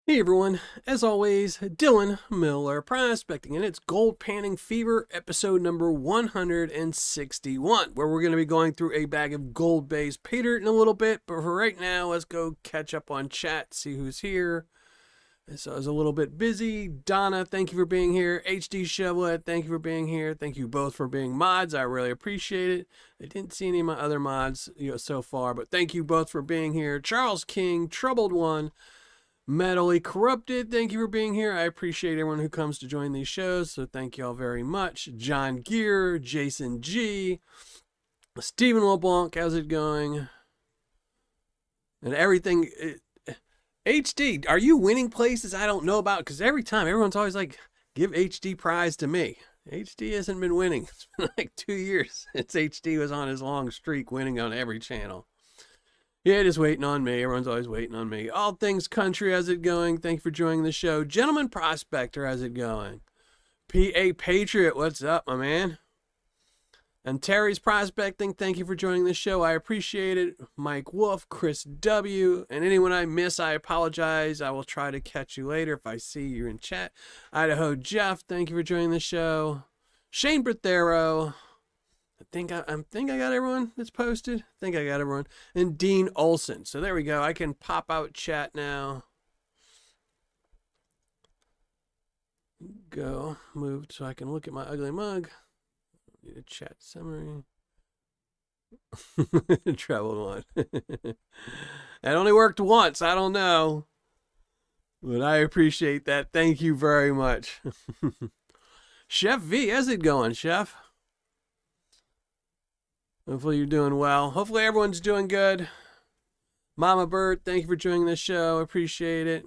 Hey everyone, as always, Dylan Miller prospecting, and it's Gold Panning Fever episode number 161, where we're going to be going through a bag of gold based Paydirt in a little bit. But for right now, let's go catch up on chat, see who's here. So I was a little bit busy. Donna, thank you for being here. HD Chevrolet, thank you for being here. Thank you both for being mods. I really appreciate it. I didn't see any of my other mods so far, but thank you both for being here. Charles King, Troubled One, Metally Corrupted, thank you for being here. I appreciate everyone who comes to join these shows, so thank you all very much. John Gear, Jason G, Stephen LeBlanc, how's it going? And everything. HD, are you winning places I don't know about? Because every time, everyone's always like, give HD prize to me. HD hasn't been winning. It's been like 2 years since HD was on his long streak winning on every channel. Yeah, just waiting on me. Everyone's always waiting on me. All Things Country, how's it going? Thank you for joining the show. Gentleman Prospector, how's it going? PA Patriot, what's up, my man? And Terry's Prospecting, thank you for joining the show. I appreciate it. Mike Wolf, Chris W. And anyone I miss, I apologize. I will try to catch you later if I see you in chat. Idaho Jeff, thank you for joining the show. Shane Berthero. I think I got everyone that's posted. I think I got everyone. And Dean Olson. So there we go. I can pop out chat now. Go. Moved so I can look at my ugly mug. Need a chat summary. Traveled one. That only worked once. I don't know. But I appreciate that. Thank you very much. Chef V, how's it going, Chef? Hopefully you're doing well. Hopefully everyone's doing good. Mama Bird, thank you for joining the show. Appreciate it.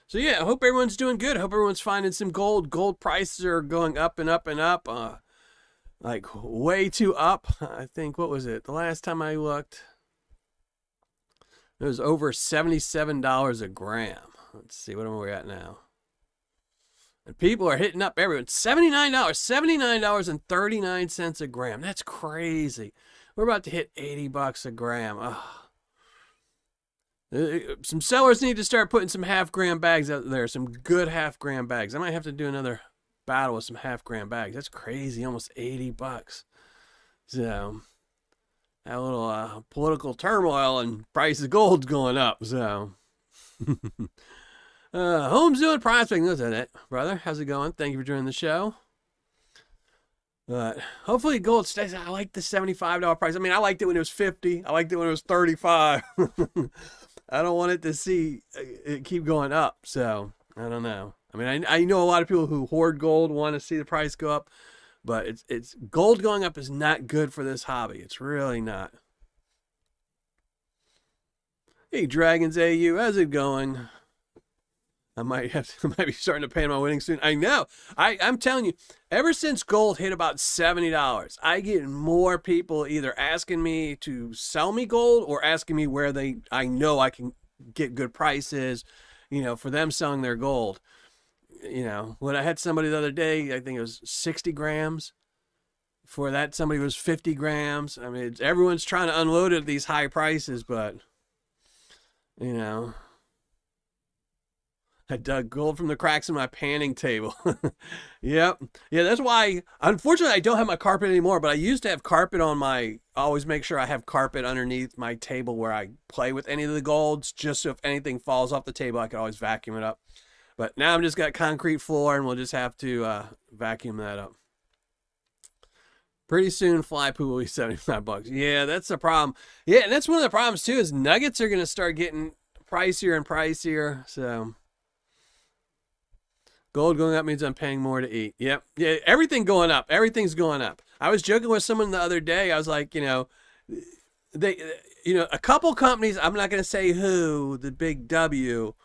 So yeah, I hope everyone's doing good. I hope everyone's finding some gold. Gold prices are going up and up and up. Like way too up. I think, what was it? The last time I looked, it was over $77 a gram. Let's see, what are we at now? And people are hitting up everyone. $79, $79.39 a gram. That's crazy. We're about to hit $80 a gram. Some sellers need to start putting some half-gram bags out there. Some good half-gram bags. I might have to do another battle with some half-gram bags. That's crazy. Almost $80. So, that little political turmoil and price of gold's going up. So, Home's doing prospecting. Look at it, brother. How's it going? Thank you for joining the show. But hopefully gold stays. I like the $75 price. I mean, I liked it when it was $50. I liked it when it was $35. I don't want it to see it keep going up. So I don't know. I mean, I know a lot of people who hoard gold want to see the price go up, but it's gold going up is not good for this hobby. It's really not. Hey, Dragons AU, how's it going? I might be starting to pay my winnings soon. I know. I'm telling you, ever since gold hit about $70, I get more people either asking me to sell me gold or asking me where I know I can get good prices, for them selling their gold. When I had somebody the other day, I think it was 60 grams. For that, somebody was 50 grams. I mean, everyone's trying to unload it at these high prices, but, I dug gold from the cracks in my panning table. Yep. Yeah, that's why, unfortunately, I don't have my carpet anymore, but I used to have carpet on I always make sure I have carpet underneath my table where I play with any of the golds, just so if anything falls off the table, I can always vacuum it up. But now I'm just got concrete floor, and we'll just have to vacuum that up. Pretty soon, fly poo will be $75. Yeah, that's the problem. Yeah, and that's one of the problems, too, is nuggets are going to start getting pricier and pricier, so... Gold going up means I'm paying more to eat. Yep. Yeah, everything going up. Everything's going up. I was joking with someone the other day. I was like, a couple companies, I'm not going to say who, the big W.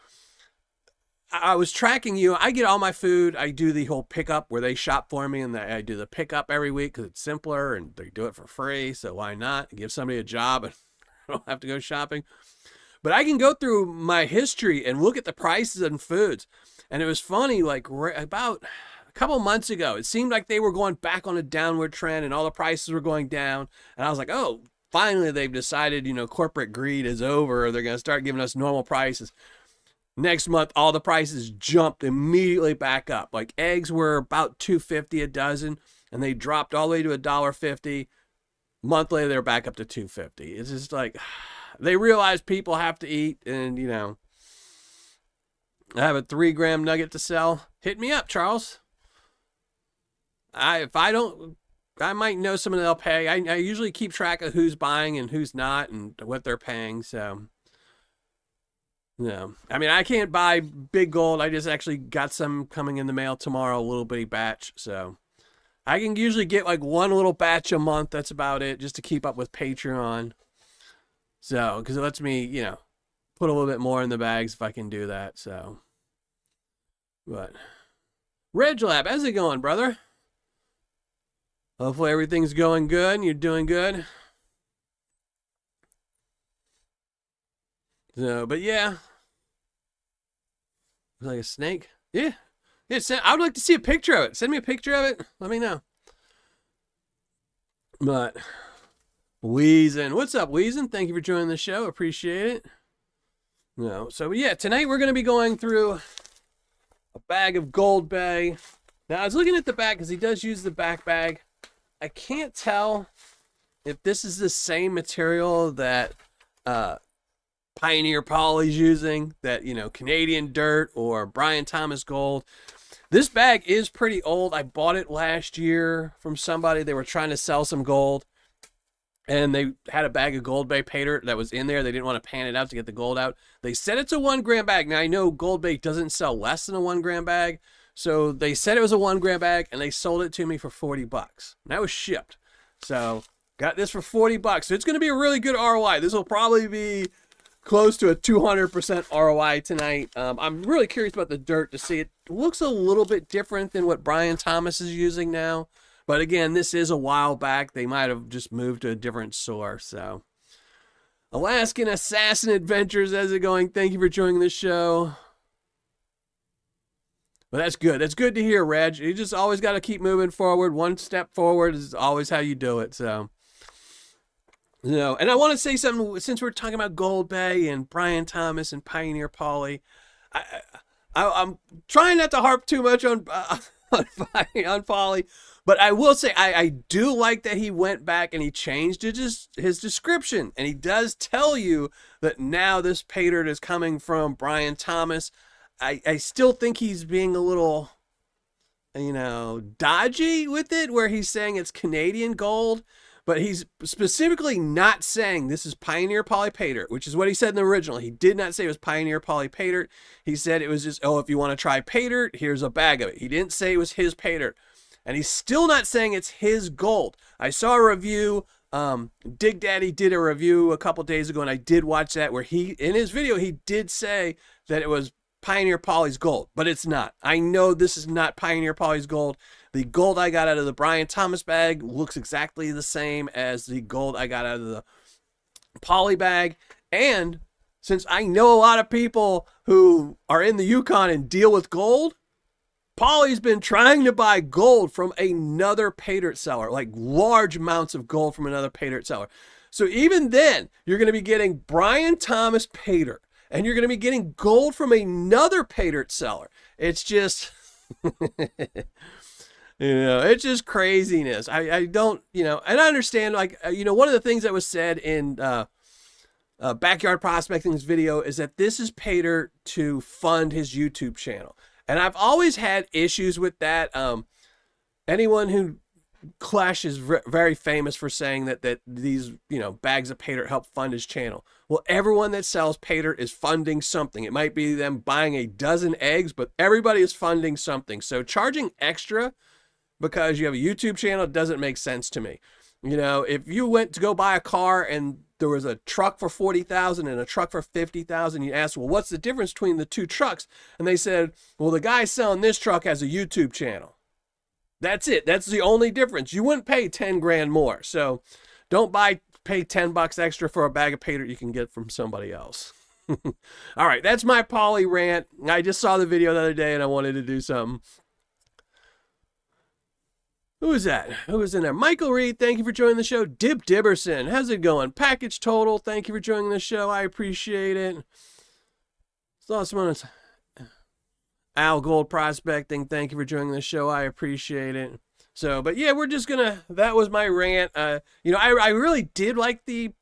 I was tracking I get all my food. I do the whole pickup where they shop for me, and I do the pickup every week because it's simpler and they do it for free. So why not give somebody a job and I don't have to go shopping? But I can go through my history and look at the prices and foods. And it was funny, like about a couple months ago, it seemed like they were going back on a downward trend and all the prices were going down. And I was like, oh, finally they've decided, corporate greed is over. Or they're going to start giving us normal prices. Next month, all the prices jumped immediately back up. Like eggs were about $2.50 a dozen, and they dropped all the way to $1.50. Month later, they're back up to $2.50. It's just like they realize people have to eat, and you know, I have a 3-gram nugget to sell. Hit me up, Charles. If I don't, I might know someone that'll pay. I usually keep track of who's buying and who's not, and what they're paying. So. No, I mean, I can't buy big gold. I just actually got some coming in the mail tomorrow, a little bitty batch. So I can usually get like one little batch a month. That's about it, just to keep up with Patreon. So, because it lets me, you know, put a little bit more in the bags if I can do that. So, but Reg Lab, how's it going, brother? Hopefully everything's going good and you're doing good. So, but yeah. Like a snake? Yeah. Yeah, I would like to see a picture of it. Send me a picture of it. Let me know. But, Weezin. What's up, Weezin? Thank you for joining the show. Appreciate it. No, so yeah, tonight we're going to be going through a bag of Gold Bay. Now, I was looking at the back because he does use the back bag. I can't tell if this is the same material that Pioneer Poly's using, that, you know, Canadian Dirt or Brian Thomas Gold. This bag is pretty old. I bought it last year from somebody. They were trying to sell some gold, and they had a bag of Gold Bay Paydirt that was in there. They didn't want to pan it out to get the gold out. They said it's a 1-gram bag. Now, I know Gold Bay doesn't sell less than a 1-gram bag, so they said it was a 1-gram bag, and they sold it to me for $40. That was shipped. So got this for $40. So it's going to be a really good ROI. This will probably be close to a 200% ROI tonight. I'm really curious about the dirt to see. It looks a little bit different than what Brian Thomas is using now. But again, this is a while back. They might have just moved to a different source. So, Alaskan Assassin Adventures, how's it going? Thank you for joining the show. But that's good. That's good to hear, Reg. You just always got to keep moving forward. One step forward is always how you do it. So, you know, and I want to say something, since we're talking about Gold Bay and Brian Thomas and Pioneer Poly. I'm trying not to harp too much on Poly, but I will say I do like that he went back and he changed his description, and he does tell you that now this Paydirt is coming from Brian Thomas. I still think he's being a little, you know, dodgy with it, where he's saying it's Canadian gold. But he's specifically not saying this is Pioneer Poly Paydirt, which is what he said in the original. He did not say it was Pioneer Poly Paydirt. He said it was just, oh, if you want to try Paydirt, here's a bag of it. He didn't say it was his Paydirt. And he's still not saying it's his gold. I saw a review. Dig Daddy did a review a couple days ago, and I did watch that, where he, in his video, he did say that it was Pioneer Poly's gold, but it's not. I know this is not Pioneer Poly's gold. The gold I got out of the Brian Thomas bag looks exactly the same as the gold I got out of the Poly bag. And since I know a lot of people who are in the Yukon and deal with gold, Poly's been trying to buy gold from another Paydirt seller, like large amounts of gold from another Paydirt seller. So even then, you're going to be getting Brian Thomas Paydirt, and you're going to be getting gold from another Paydirt seller. It's just, you know, it's just craziness. I don't, you know, and I understand, like, you know, one of the things that was said in Backyard Prospecting's video is that this is Paydirt to fund his YouTube channel. And I've always had issues with that. Anyone who Clash is very famous for saying that these, you know, bags of Paydirt help fund his channel. Well, everyone that sells Paydirt is funding something. It might be them buying a dozen eggs, but everybody is funding something. So charging extra because you have a YouTube channel doesn't make sense to me. You know, if you went to go buy a car and there was a truck for $40,000 and a truck for $50,000, you asked, well, what's the difference between the two trucks? And they said, well, the guy selling this truck has a YouTube channel. That's it. That's the only difference. You wouldn't pay 10 grand more. So don't pay $10 extra for a bag of Paydirt you can get from somebody else. All right, that's my Poly rant. I just saw the video the other day and I wanted to do something. Who is that? Who is in there? Michael Reed, thank you for joining the show. Dib Dibberson, how's it going? Package Total, thank you for joining the show. I appreciate it. Last one is Al Gold Prospecting. Thank you for joining the show. I appreciate it. So, but yeah, we're just gonna. That was my rant. You know, I really did like the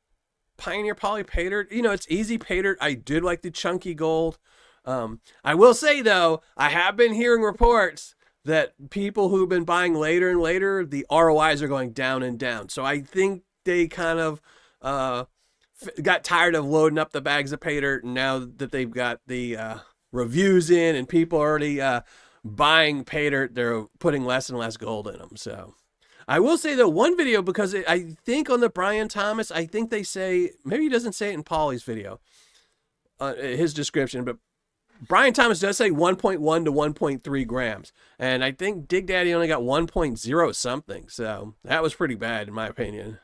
Pioneer Poly Paydirt. You know, it's easy Paydirt. I did like the chunky gold. I will say though, I have been hearing reports that people who've been buying later and later, the ROIs are going down and down. So I think they kind of got tired of loading up the bags of Paydirt, and now that they've got the reviews in and people already buying Paydirt, they're putting less and less gold in them. So I will say though, one video, because I think on the Brian Thomas, I think they say, maybe he doesn't say it in Paulie's video, his description, but Brian Thomas does say 1.1 to 1.3 grams. And I think Dig Daddy only got 1.0 something. So that was pretty bad in my opinion.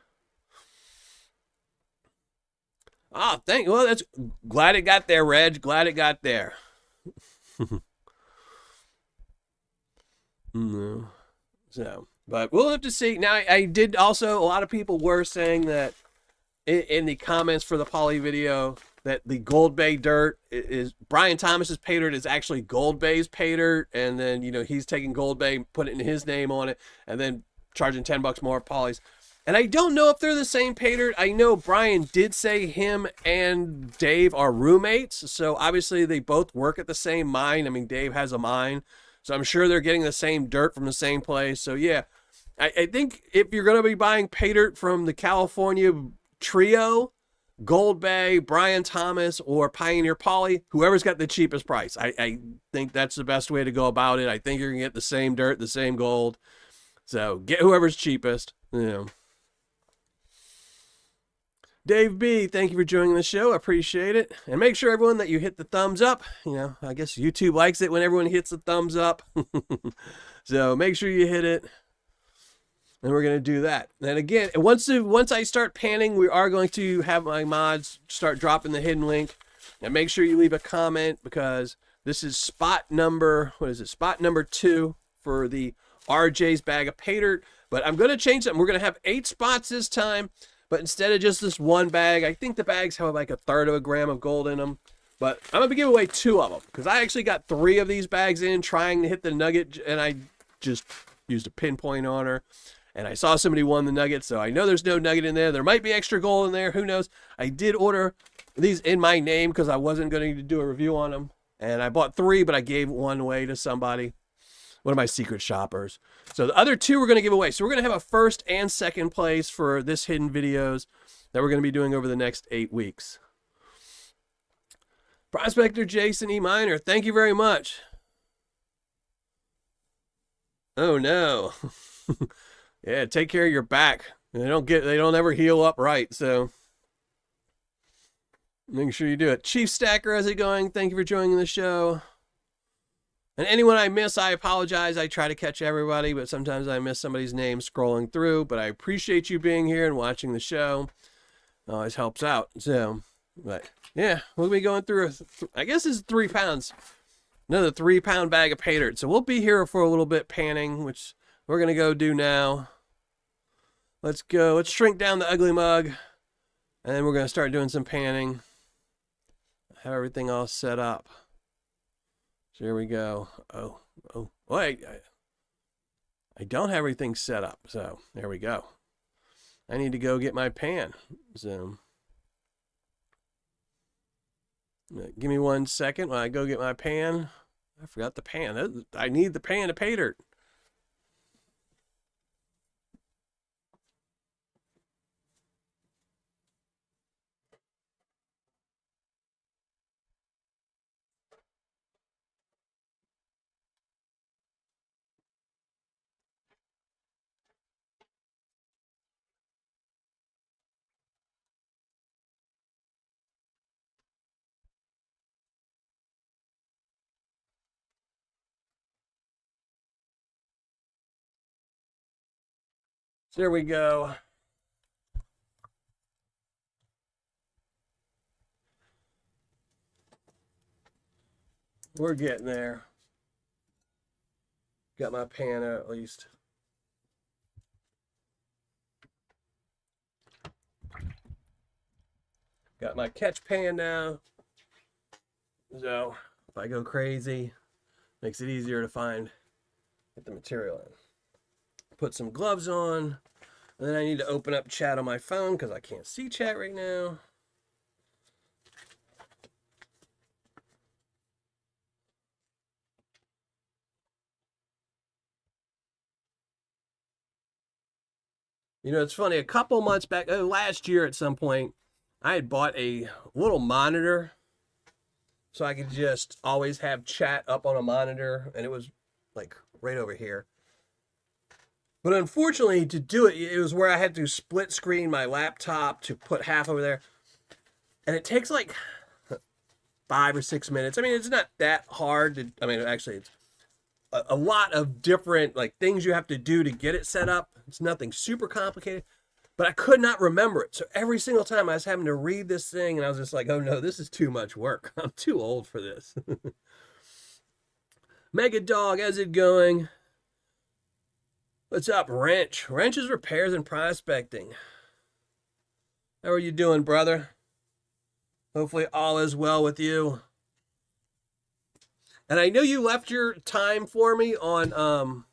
Oh, well, that's glad it got there, Reg. Glad it got there. So, but we'll have to see. Now, I did also, a lot of people were saying that in the comments for the Poly video that the Gold Bay dirt is Brian Thomas's Paydirt is actually Gold Bay's Paydirt, and then, you know, he's taking Gold Bay, putting his name on it, and then charging $10 more Poly's. And I don't know if they're the same Paydirt. I know Brian did say him and Dave are roommates, so obviously they both work at the same mine. I mean, Dave has a mine, so I'm sure they're getting the same dirt from the same place. So yeah, I think if you're going to be buying Paydirt from the California trio, Gold Bay, Brian Thomas, or Pioneer Poly, whoever's got the cheapest price, I think that's the best way to go about it. I think you're going to get the same dirt, the same gold. So get whoever's cheapest, you know. Dave B, thank you for joining the show. I appreciate it. And make sure, everyone, that you hit the thumbs up. You know, I guess YouTube likes it when everyone hits the thumbs up. So make sure you hit it. And we're going to do that. And again, once I start panning, we are going to have my mods start dropping the hidden link. And make sure you leave a comment, because this is spot number 2 for the RJ's bag of Paydirt. But I'm going to change something. We're going to have 8 spots this time. But instead of just this one bag, I think the bags have like 1/3 of a gram of gold in them. But I'm going to give away 2 of them, because I actually got 3 of these bags in trying to hit the nugget, and I just used a pinpoint on her. And I saw somebody won the nugget, so I know there's no nugget in there. There might be extra gold in there. Who knows? I did order these in my name because I wasn't going to do a review on them. And I bought 3, but I gave 1 away to somebody, one of my secret shoppers. So the other 2 we're going to give away. So we're going to have a first and second place for this hidden videos that we're going to be doing over the next 8 weeks. Prospector Jason E. Minor, thank you very much. Oh no. Yeah, take care of your back. They don't ever heal up right, so make sure you do it. Chief Stacker, how's it going? Thank you for joining the show. And anyone I miss, I apologize. I try to catch everybody, but sometimes I miss somebody's name scrolling through. But I appreciate you being here and watching the show. It always helps out. So, but yeah, we'll be going through, I guess it's 3 pounds. Another 3-pound bag of Paydirt. So we'll be here for a little bit panning, which we're going to go do now. Let's go. Let's shrink down the ugly mug. And then we're going to start doing some panning. Have everything all set up. So here we go. Oh, wait. I don't have everything set up. So there we go. I need to go get my pan. So give me 1 second while I go get my pan. I forgot the pan. I need the pan of Paydirt. There we go. We're getting there. Got my pan out at least. Got my catch pan now. So if I go crazy, makes it easier to get the material in. Put some gloves on. And then I need to open up chat on my phone because I can't see chat right now. You know, it's funny. A couple months back, last year at some point, I had bought a little monitor so I could just always have chat up on a monitor, and it was like right over here. But unfortunately, to do it, it was where I had to split screen my laptop to put half over there. And it takes like 5 or 6 minutes. I mean, it's not that hard to, I mean, actually, it's a lot of different like things you have to do to get it set up. It's nothing super complicated, but I could not remember it. So every single time I was having to read this thing, and I was just like, oh no, this is too much work. I'm too old for this. Mega Dog, how's it going? What's up, Wrench? Wrench's Repairs and Prospecting. How are you doing, brother? Hopefully all is well with you. And I know you left your time for me on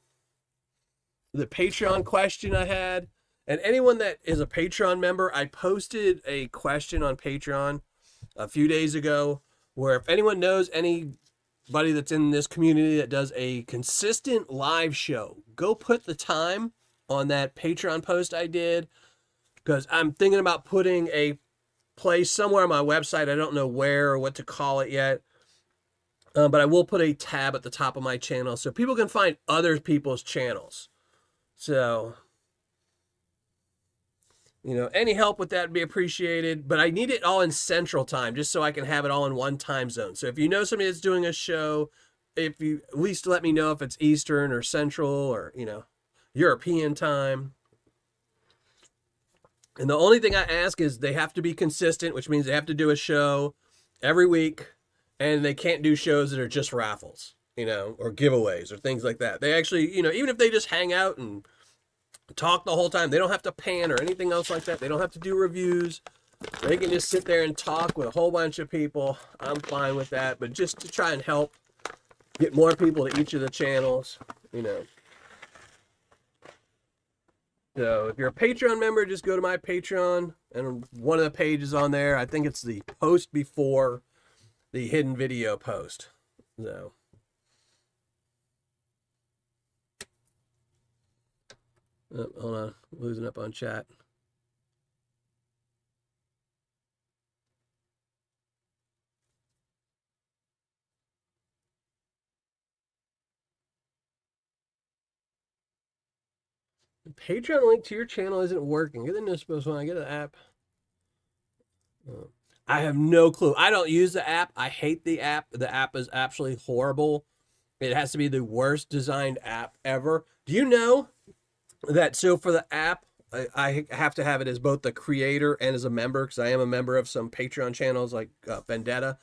the Patreon question I had. And anyone that is a Patreon member, I posted a question on Patreon a few days ago where if anyone knows anybody that's in this community that does a consistent live show, go put the time on that Patreon post I did, because I'm thinking about putting a place somewhere on my website. I don't know where or what to call it yet. But I will put a tab at the top of my channel so people can find other people's channels. So, you know, any help with that would be appreciated. But I need it all in Central Time just so I can have it all in one time zone. So if you know somebody that's doing a show, if you at least let me know if it's Eastern or Central or, you know, European time. And the only thing I ask is they have to be consistent, which means they have to do a show every week. And they can't do shows that are just raffles, you know, or giveaways or things like that. They actually, you know, even if they just hang out and talk the whole time, they don't have to pan or anything else like that. They don't have to do reviews. They can just sit there and talk with a whole bunch of people. I'm fine with that. But just to try and help get more people to each of the channels, you know. So if you're a Patreon member, just go to my Patreon. And one of the pages on there, I think it's the post before the hidden video post. So oh, hold on, losing up on chat. The Patreon link to your channel isn't working. Get the notification when I get an app. I have no clue. I don't use the app. I hate the app. The app is absolutely horrible. It has to be the worst designed app ever. Do you know that? So for the app, I have to have it as both the creator and as a member, because I am a member of some Patreon channels like Vendetta.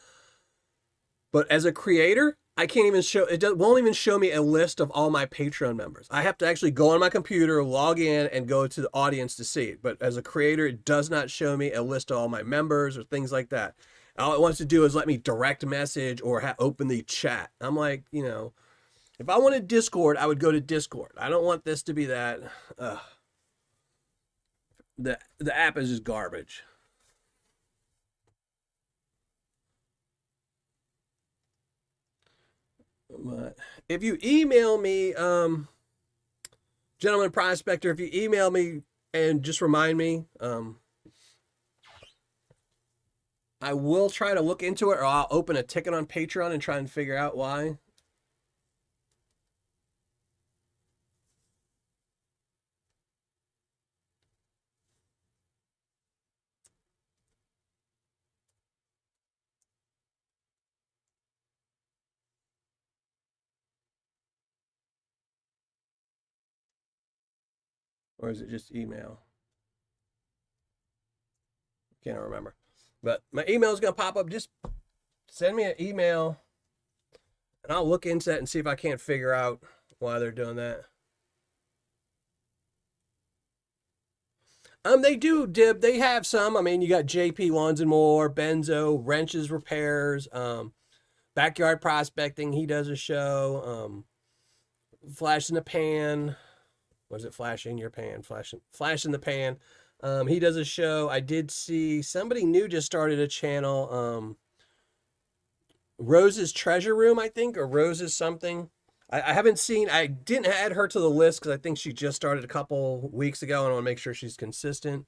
But as a creator, I can't even show it. Won't even show me a list of all my Patreon members. I have to actually go on my computer, log in, and go to the audience to see it. But as a creator, it does not show me a list of all my members or things like that. All it wants to do is let me direct message or open the chat. I'm like, you know, if I wanted Discord, I would go to Discord. I don't want this to be that. The app is just garbage. But if you email me, Gentleman Prospector, if you email me and just remind me, I will try to look into it, or I'll open a ticket on Patreon and try and figure out why. Or is it just email? Can't remember. But my email is going to pop up. Just send me an email and I'll look into that and see if I can't figure out why they're doing that. They do, Dib. They have some. I mean, you got JP Lawns and More, Benzo, Wrenches Repairs. Backyard Prospecting, he does a show. Flash in the Pan. Was it Flash in Your Pan? Flash in the Pan. He does a show. I did see somebody new just started a channel. Rose's Treasure Room, I think, or Rose's something. I haven't seen. I didn't add her to the list because I think she just started a couple weeks ago, and I want to make sure she's consistent.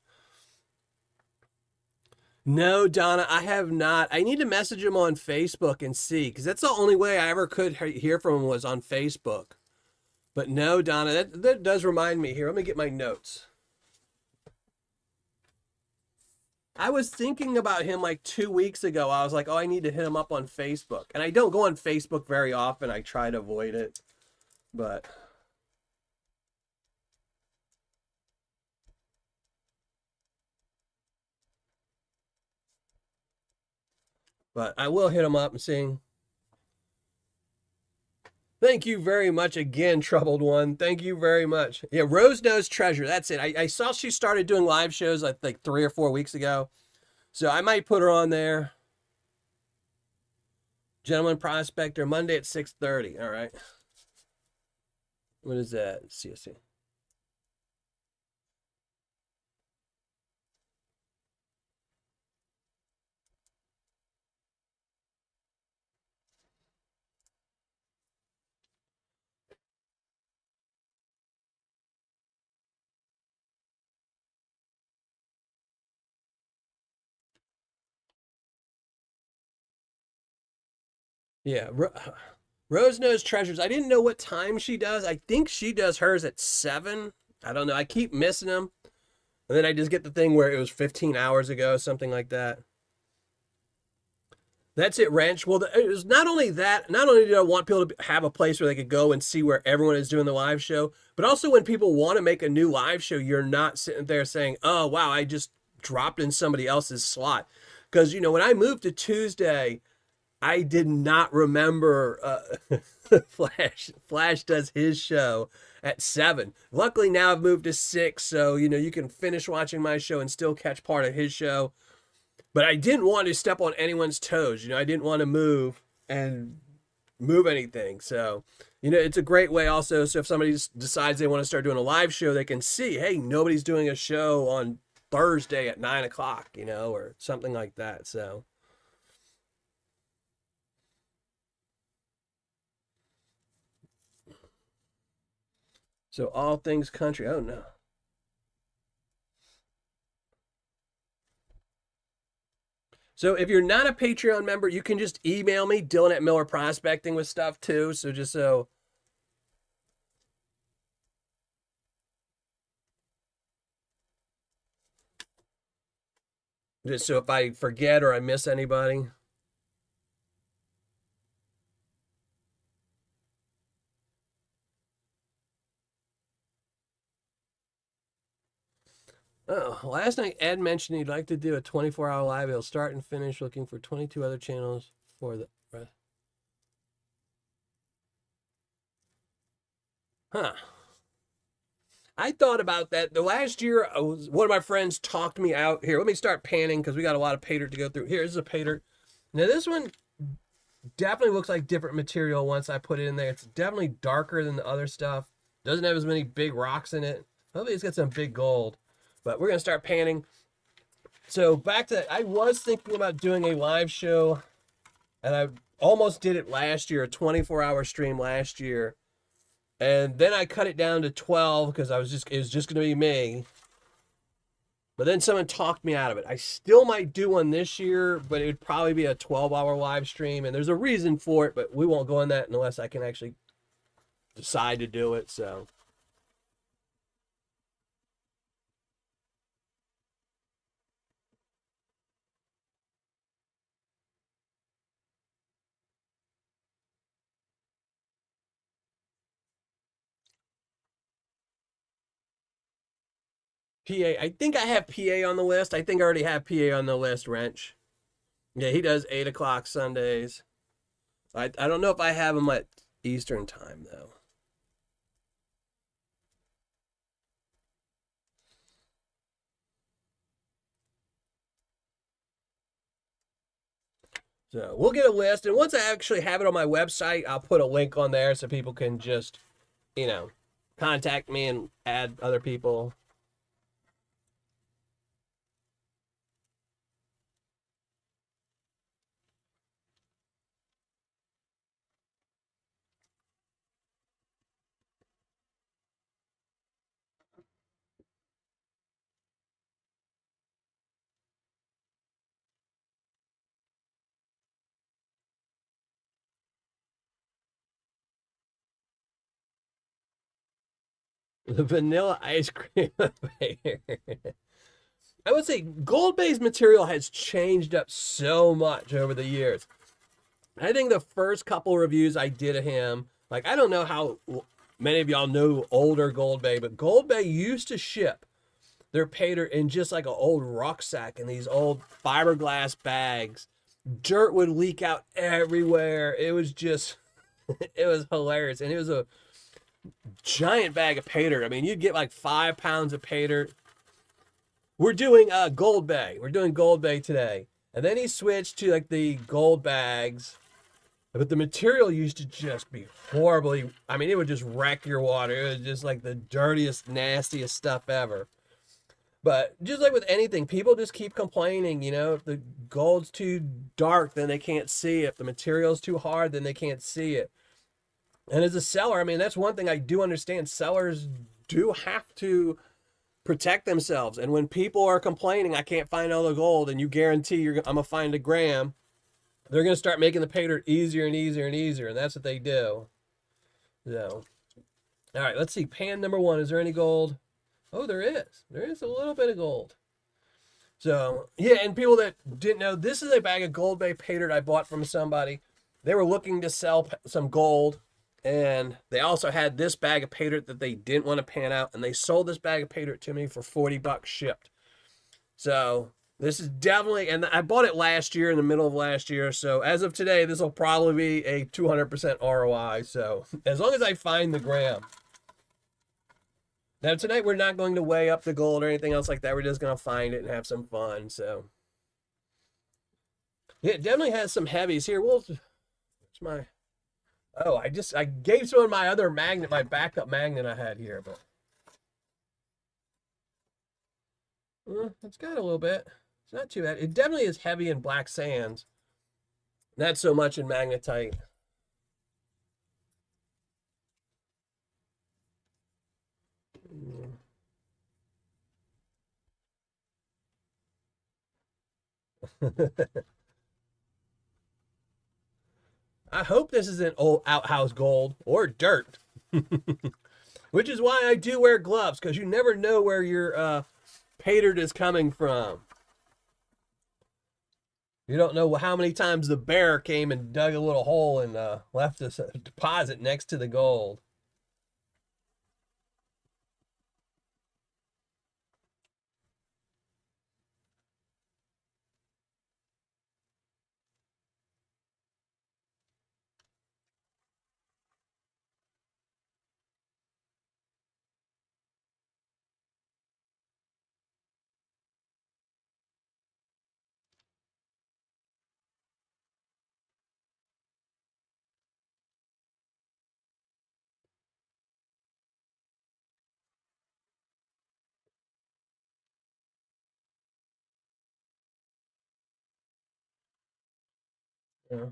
No, Donna, I have not. I need to message him on Facebook and see, because that's the only way I ever could hear from him was on Facebook. But no, Donna, that does remind me here. Let me get my notes. I was thinking about him like 2 weeks ago. I was like, oh, I need to hit him up on Facebook. And I don't go on Facebook very often. I try to avoid it. But I will hit him up and see. Thank you very much again, Troubled One. Thank you very much. Yeah, Rose Knows Treasure. That's it. I saw she started doing live shows like 3 or 4 weeks ago. So I might put her on there. Gentleman Prospector, Monday at 6:30. All right. What is that? CSC. Yeah. Rose Knows Treasures. I didn't know what time she does. I think she does hers at 7. I don't know. I keep missing them. And then I just get the thing where it was 15 hours ago, something like that. That's it, Wrench. Well, it was not only that, not only do I want people to have a place where they could go and see where everyone is doing the live show, but also when people want to make a new live show, you're not sitting there saying, oh, wow, I just dropped in somebody else's slot. Because, when I moved to Tuesday, I did not remember Flash does his show at 7. Luckily, now I've moved to 6, so, you can finish watching my show and still catch part of his show. But I didn't want to step on anyone's toes. I didn't want to move anything. So, it's a great way also. So if somebody decides they want to start doing a live show, they can see, hey, nobody's doing a show on Thursday at 9 o'clock, or something like that. So all things country. Oh, no. So if you're not a Patreon member, you can just email me, Dylan at Miller Prospecting, with stuff too. So just so if I forget or I miss anybody. Oh, last night Ed mentioned he'd like to do a 24-hour live. He'll start and finish looking for 22 other channels for the rest. Huh. I thought about that. The last year, one of my friends talked me out. Here, let me start panning because we got a lot of Paydirt to go through. Here is a Paydirt. Now, this one definitely looks like different material once I put it in there. It's definitely darker than the other stuff. Doesn't have as many big rocks in it. Hopefully, it's got some big gold. But we're going to start panning. So back to, I was thinking about doing a live show, and I almost did it last year, a 24-hour stream last year. And then I cut it down to 12 because it was just going to be me. But then someone talked me out of it. I still might do one this year, but it would probably be a 12-hour live stream. And there's a reason for it, but we won't go on that unless I can actually decide to do it. So PA, I think I have PA on the list. I think I already have PA on the list, Wrench. Yeah, he does 8 o'clock Sundays. I don't know if I have him at Eastern time, though. So we'll get a list, and once I actually have it on my website, I'll put a link on there so people can just, you know, contact me and add other people. The vanilla ice cream. I would say gold-based material has changed up so much over the years. I think the first couple reviews I did of him, like, I don't know how many of y'all know older Gold Bay, but Gold Bay used to ship their Paydirt in just like an old rucksack in these old fiberglass bags. Dirt would leak out everywhere. It was just, it was hilarious. And it was a giant bag of Paydirt. I mean, you'd get like 5 pounds of Paydirt. We're doing Gold Bay. We're doing Gold Bay today. And then he switched to like the gold bags. But the material used to just be horribly, I mean, it would just wreck your water. It was just like the dirtiest, nastiest stuff ever. But just like with anything, people just keep complaining, you know, if the gold's too dark, then they can't see it. If the material's too hard, then they can't see it. And as a seller, I mean, that's one thing I do understand. Sellers do have to protect themselves. And when people are complaining, I can't find all the gold, and you guarantee I'm going to find a gram, they're going to start making the Paydirt easier and easier and easier. And that's what they do. So, all right, let's see. Pan number 1. Is there any gold? Oh, there is. There is a little bit of gold. So, yeah, and people that didn't know, this is a bag of Gold Bay Paydirt I bought from somebody. They were looking to sell some gold, and they also had this bag of Paydirt that they didn't want to pan out, and they sold this bag of Paydirt to me for $40 shipped. So, this is definitely, and I bought it last year, in the middle of last year, so as of today, this will probably be a 200% ROI, so as long as I find the gram. Now, tonight we're not going to weigh up the gold or anything else like that. We're just going to find it and have some fun. So, yeah, it definitely has some heavies here. What's my... Oh, I gave some of my other magnet, my backup magnet I had here, but... it's got a little bit. It's not too bad. It definitely is heavy in black sands. Not so much in magnetite. I hope this isn't old outhouse gold or dirt. Which is why I do wear gloves, because you never know where your Paydirt is coming from. You don't know how many times the bear came and dug a little hole and left us a deposit next to the gold. Yeah.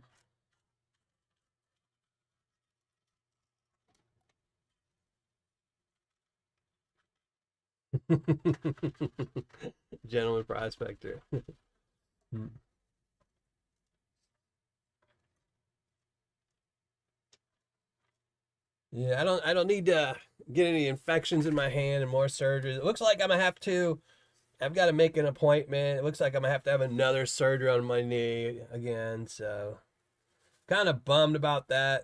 Gentleman prospector. Yeah, I don't need to get any infections in my hand and more surgery. It looks like I'm gonna have to. I've got to make an appointment. It looks like I'm gonna have to have another surgery on my knee again. So, kind of bummed about that.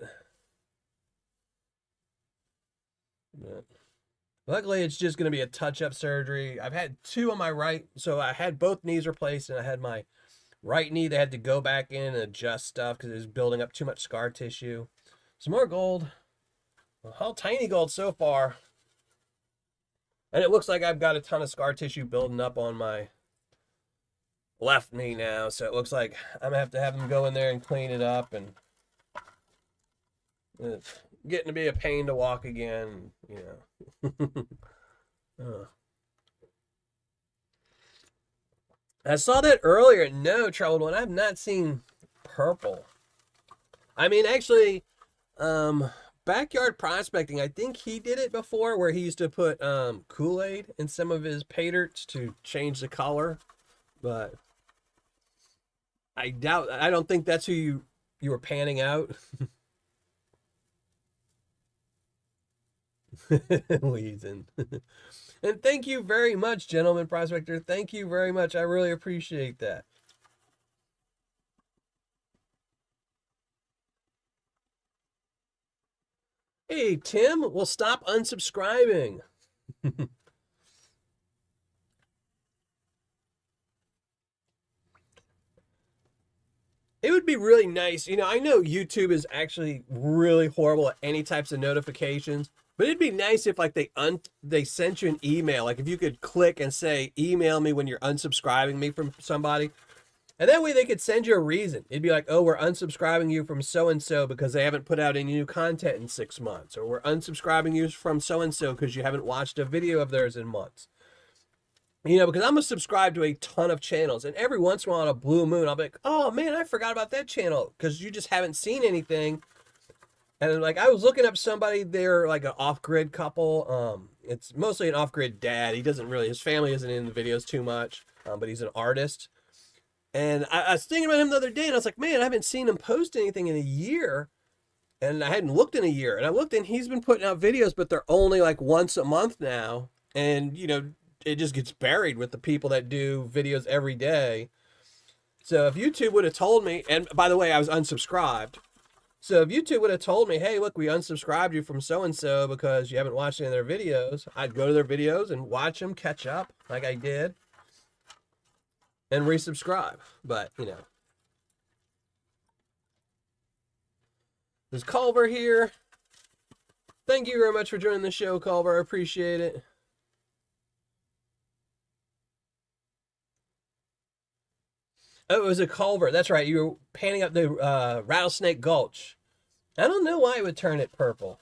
But luckily, it's just gonna be a touch-up surgery. I've had 2 on my right, so I had both knees replaced, and I had my right knee. They had to go back in and adjust stuff because it was building up too much scar tissue. Some more gold. Well, tiny gold so far. And it looks like I've got a ton of scar tissue building up on my left me now, so it looks like I'm gonna have him go in there and clean it up, and it's getting to be a pain to walk again, you know. I saw that earlier. No, Troubled One. I've not seen Purple. I mean, actually, um, Backyard Prospecting, I think he did it before where he used to put Kool-Aid in some of his Paydyrts to change the color. But I don't think that's who you were panning out. Leeson. And thank you very much, Gentleman Prospector. Thank you very much. I really appreciate that. Hey, Tim, well, stop unsubscribing. It would be really nice. You know, I know YouTube is actually really horrible at any types of notifications, but it'd be nice if like they sent you an email. Like if you could click and say, email me when you're unsubscribing me from somebody. And that way they could send you a reason. It'd be like, oh, we're unsubscribing you from so-and-so because they haven't put out any new content in 6 months. Or we're unsubscribing you from so-and-so because you haven't watched a video of theirs in months. You know, because I'm subscribed to a ton of channels, and every once in a while on a blue moon, I'll be like, oh man, I forgot about that channel because you just haven't seen anything. And like, I was looking up somebody, they're like an off-grid couple. It's mostly an off-grid dad. He doesn't really, his family isn't in the videos too much, but he's an artist. And I was thinking about him the other day, and I was like, man, I haven't seen him post anything in a year. And I hadn't looked in a year. And I looked, and he's been putting out videos, but they're only like once a month now. And, you know, it just gets buried with the people that do videos every day. So if YouTube would have told me, and by the way, I was unsubscribed. So if YouTube would have told me, hey, look, we unsubscribed you from so-and-so because you haven't watched any of their videos, I'd go to their videos and watch them, catch up like I did, and resubscribe. But, you know. There's Culver here. Thank you very much for joining the show, Culver. I appreciate it. Oh, it was a Culver. That's right. You were panning up the Rattlesnake Gulch. I don't know why it would turn it purple.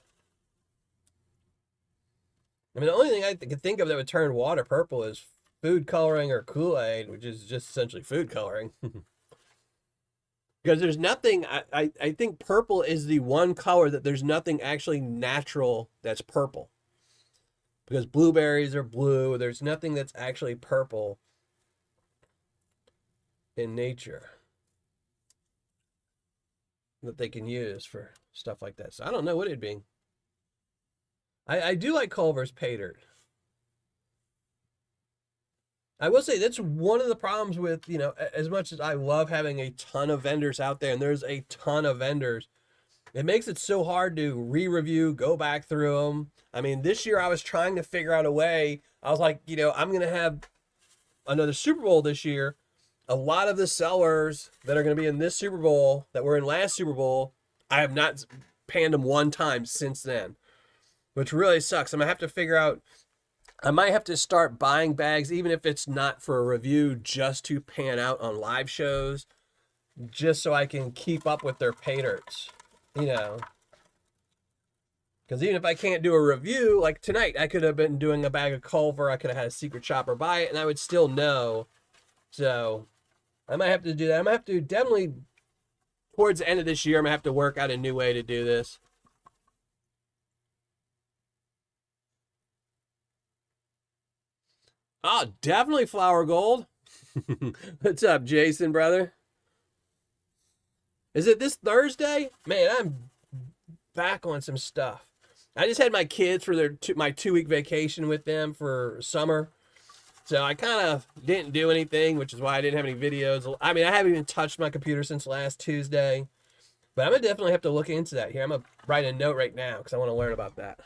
I mean, the only thing I could think of that would turn water purple is food coloring or Kool-Aid, which is just essentially food coloring. Because there's nothing, I think purple is the one color that there's nothing actually natural that's purple. Because blueberries are blue. There's nothing that's actually purple in nature that they can use for stuff like that. So I don't know what it'd be. I do like Culver's Paydirt. I will say that's one of the problems with, you know, as much as I love having a ton of vendors out there, and there's a ton of vendors, it makes it so hard to re-review, go back through them. I mean, this year I was trying to figure out a way. I was like, you know, I'm going to have another Super Bowl this year. A lot of the sellers that are going to be in this Super Bowl that were in last Super Bowl, I have not panned them one time since then, which really sucks. I'm going to have to figure out, I might have to start buying bags, even if it's not for a review, just to pan out on live shows, just so I can keep up with their Paydyrts, you know. Because even if I can't do a review, like tonight, I could have been doing a bag of Culver, I could have had a secret shopper buy it, and I would still know. So I might have to do that. I'm going to have to definitely, towards the end of this year, I'm going to have to work out a new way to do this. Oh, definitely Flower Gold. What's up, Jason, brother? Is it this Thursday? Man, I'm back on some stuff. I just had my kids for my 2-week vacation with them for summer. So I kind of didn't do anything, which is why I didn't have any videos. I mean, I haven't even touched my computer since last Tuesday. But I'm going to definitely have to look into that here. I'm going to write a note right now because I want to learn about that.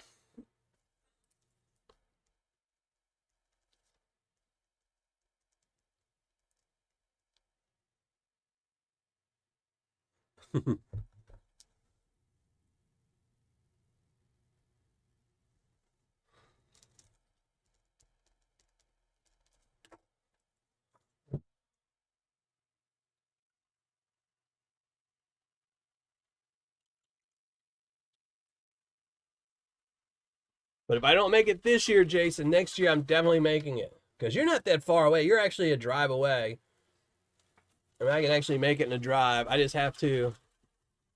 But if I don't make it this year, Jason, next year I'm definitely making it. Because you're not that far away. You're actually a drive away. I mean, I can actually make it in a drive. I just have to,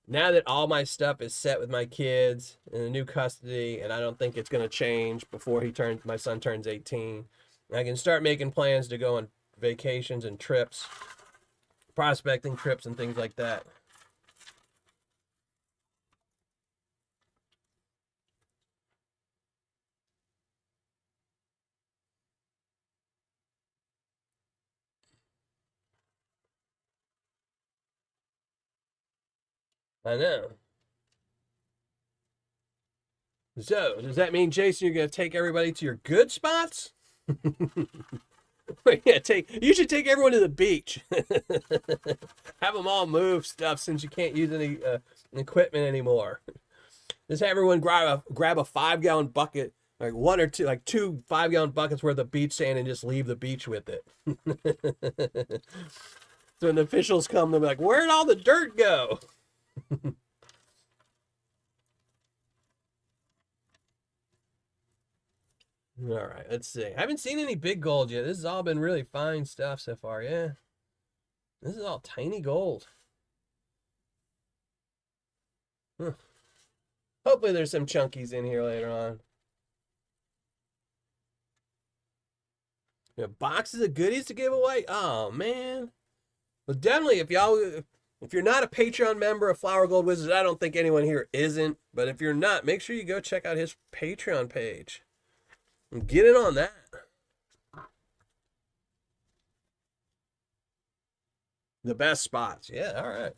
now that all my stuff is set with my kids in a new custody, and I don't think it's going to change before my son turns 18, I can start making plans to go on vacations and trips, prospecting trips and things like that. I know. So, does that mean, Jason, you're going to take everybody to your good spots? Yeah, you should take everyone to the beach. Have them all move stuff since you can't use any equipment anymore. Just have everyone grab a 5-gallon bucket, like one or two, like 2 5-gallon buckets worth of beach sand, and just leave the beach with it. So when the officials come, they'll be like, "Where'd all the dirt go?" All right, let's see. I haven't seen any big gold yet. This has all been really fine stuff so far. Yeah, this is all tiny gold. Huh. Hopefully there's some chunkies in here later on. Boxes of goodies to give away? Oh, man. Well, definitely, if you're not a Patreon member of Flower Gold Wizards, I don't think anyone here isn't. But if you're not, make sure you go check out his Patreon page. And get in on that. The best spots. Yeah, all right.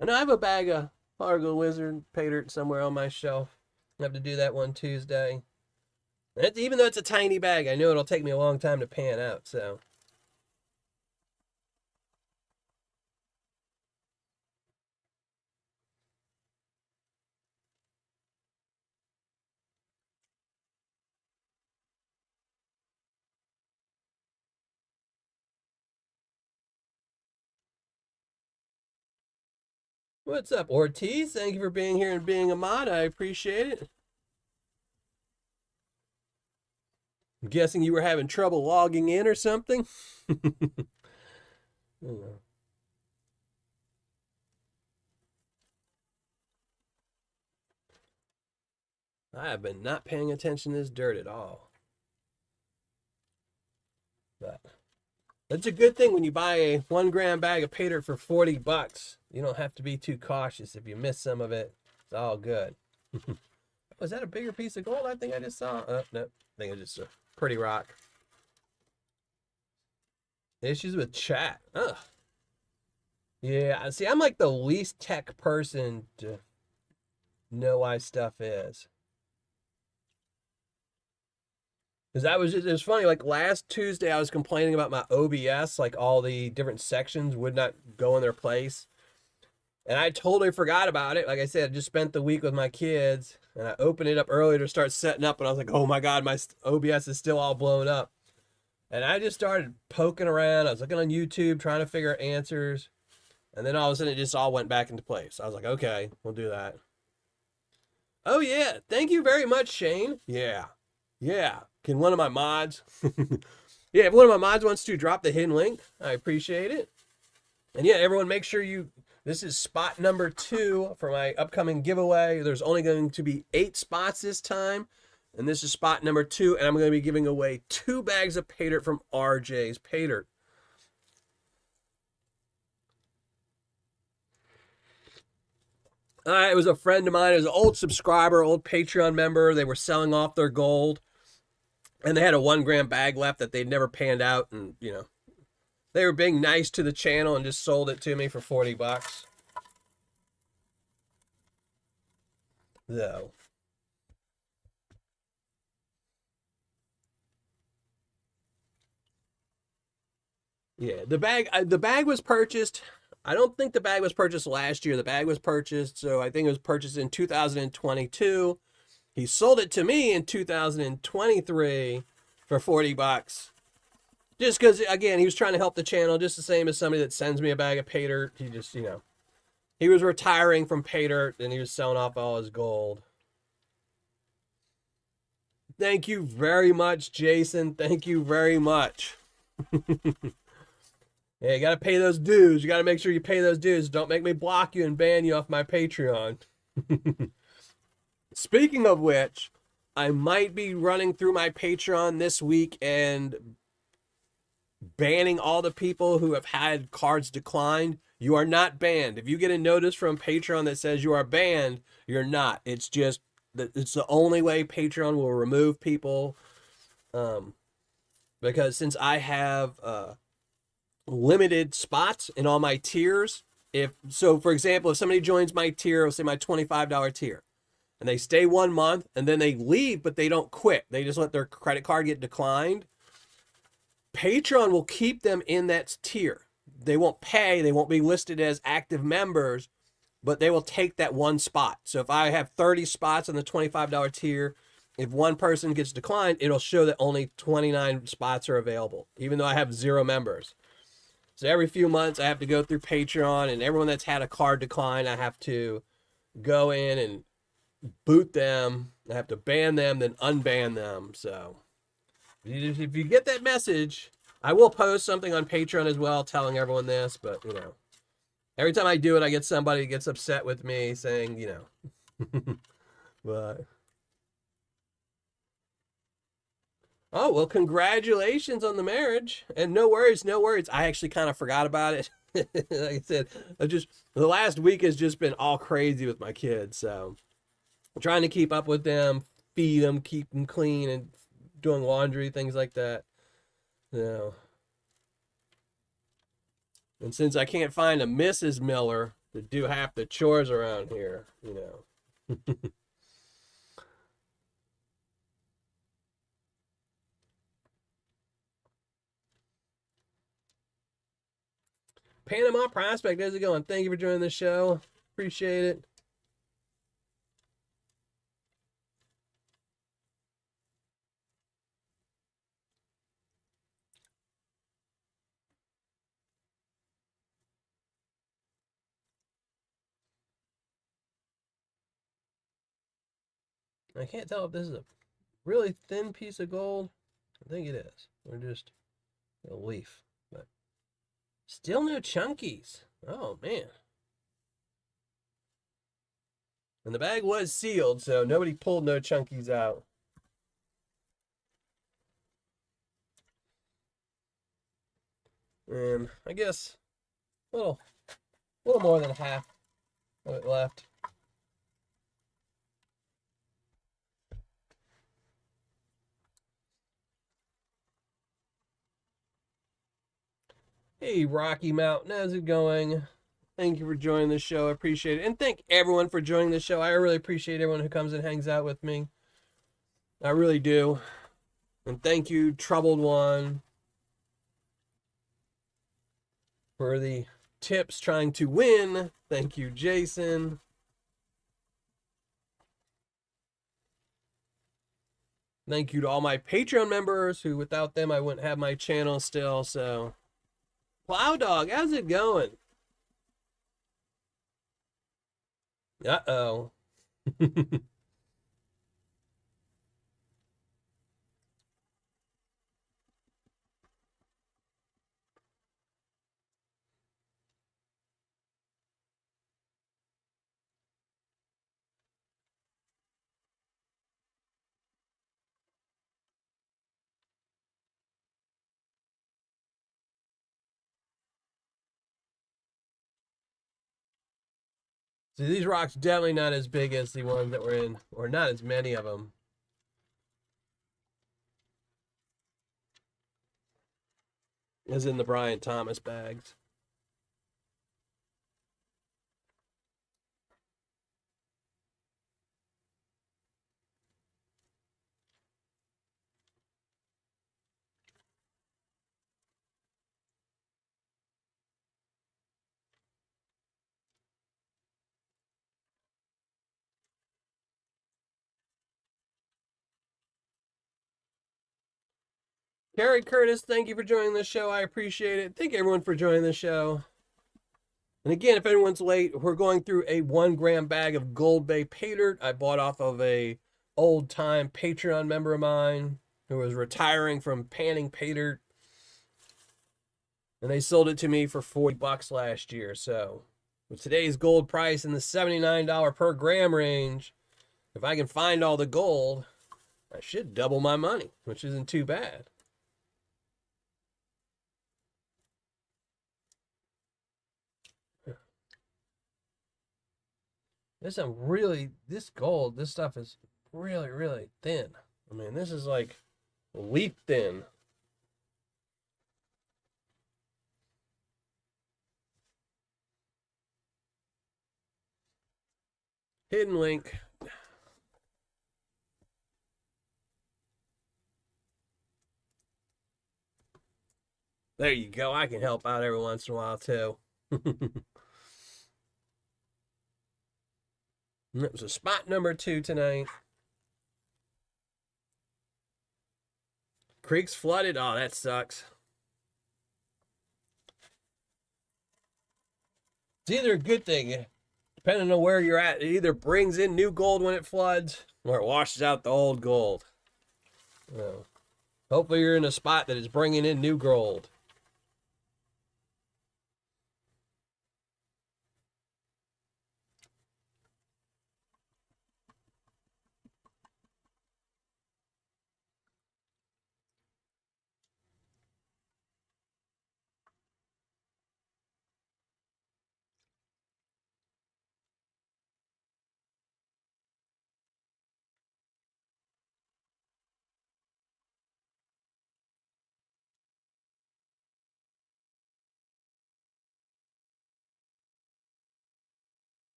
I know I have a bag of Fargo Wizard Paydirt somewhere on my shelf. I have to do that one Tuesday. And even though it's a tiny bag, I know it'll take me a long time to pan out, so. What's up, Ortiz? Thank you for being here and being a mod. I appreciate it. I'm guessing you were having trouble logging in or something. I have been not paying attention to this dirt at all. But that's a good thing when you buy a 1-gram bag of Paydirt for $40. You don't have to be too cautious. If you miss some of it, it's all good. Was that a bigger piece of gold? I think I just saw. Oh, no. I think it's just a pretty rock. Issues with chat. Ugh. Yeah, see, I'm like the least tech person to know why stuff is. Because it was funny, like last Tuesday I was complaining about my OBS, like all the different sections would not go in their place. And I totally forgot about it. Like I said, I just spent the week with my kids, and I opened it up earlier to start setting up, and I was like, oh my God, my OBS is still all blown up. And I just started poking around. I was looking on YouTube, trying to figure out answers. And then all of a sudden, it just all went back into place. I was like, okay, we'll do that. Oh, yeah. Thank you very much, Shane. Yeah. Yeah. Can one of my mods? Yeah, if one of my mods wants to drop the hidden link, I appreciate it. And yeah, everyone make sure this is spot number 2 for my upcoming giveaway. There's only going to be 8 spots this time. And this is spot number 2. And I'm going to be giving away 2 bags of Paydirt from RJ's Paydirt. It was a friend of mine. It was an old subscriber, old Patreon member. They were selling off their gold. And they had a 1-gram bag left that they'd never panned out. And, they were being nice to the channel and just sold it to me for $40. Though. Yeah, the bag was purchased I don't think the bag was purchased last year. The bag was purchased, so I think it was purchased in 2022. He sold it to me in 2023 for 40 bucks. Just because, again, he was trying to help the channel, just the same as somebody that sends me a bag of Paydirt. He just, he was retiring from Paydirt and he was selling off all his gold. Thank you very much, Jason. Thank you very much. Yeah, you got to pay those dues. You got to make sure you pay those dues. Don't make me block you and ban you off my Patreon. Speaking of which, I might be running through my Patreon this week and banning all the people who have had cards declined. You are not banned. If you get a notice from Patreon that says you are banned, you're not. It's just that it's the only way Patreon will remove people. Because since I have limited spots in all my tiers, for example, if somebody joins my tier, let's say my $25 tier, and they stay 1 month and then they leave, but they don't quit, they just let their credit card get declined, Patreon will keep them in that tier. They won't pay, they won't be listed as active members, but they will take that one spot. So if I have 30 spots on the $25 tier, if one person gets declined, it'll show that only 29 spots are available, even though I have 0 members. So every few months I have to go through Patreon, and everyone that's had a card decline, I have to go in and boot them. I have to ban them, then unban them. So if you get that message, I will post something on Patreon as well telling everyone this, but every time I do it, I get somebody that gets upset with me saying, but oh, well, congratulations on the marriage. And no worries, no worries. I actually kind of forgot about it. Like I said, the last week has just been all crazy with my kids. So I'm trying to keep up with them, feed them, keep them clean, and doing laundry, things like that. And since I can't find a Mrs. Miller to do half the chores around here, Panama Prospect, how's it going? Thank you for joining the show. Appreciate it. I can't tell if this is a really thin piece of gold. I think it is. Or just a leaf. But still no chunkies. Oh, man. And the bag was sealed, so nobody pulled no chunkies out. And I guess a little more than half of it left. Hey, Rocky Mountain, how's it going? Thank you for joining the show. I appreciate it. And thank everyone for joining the show. I really appreciate everyone who comes and hangs out with me. I really do. And thank you, Troubled One, for the tips trying to win. Thank you, Jason. Thank you to all my Patreon members who, without them, I wouldn't have my channel still. So, Plow Dog, how's it going? Uh-oh. See, these rocks definitely not as big as the ones that were in, or not as many of them. As in the Brian Thomas bags. Carrie Curtis, thank you for joining the show. I appreciate it. Thank everyone for joining the show. And again, if anyone's late, we're going through a 1 gram bag of Gold Bay Paydirt I bought off of a old time Patreon member of mine who was retiring from panning Paydirt. And they sold it to me for $40 last year. So with today's gold price in the $79 per gram range, if I can find all the gold, I should double my money, which isn't too bad. This gold, this stuff is really, really thin. I mean, this is like leaf thin. Hidden link. There you go. I can help out every once in a while too. It was a spot number 2 tonight. Creek's flooded. Oh, that sucks. It's either a good thing, depending on where you're at. It either brings in new gold when it floods, or it washes out the old gold. So, hopefully you're in a spot that is bringing in new gold.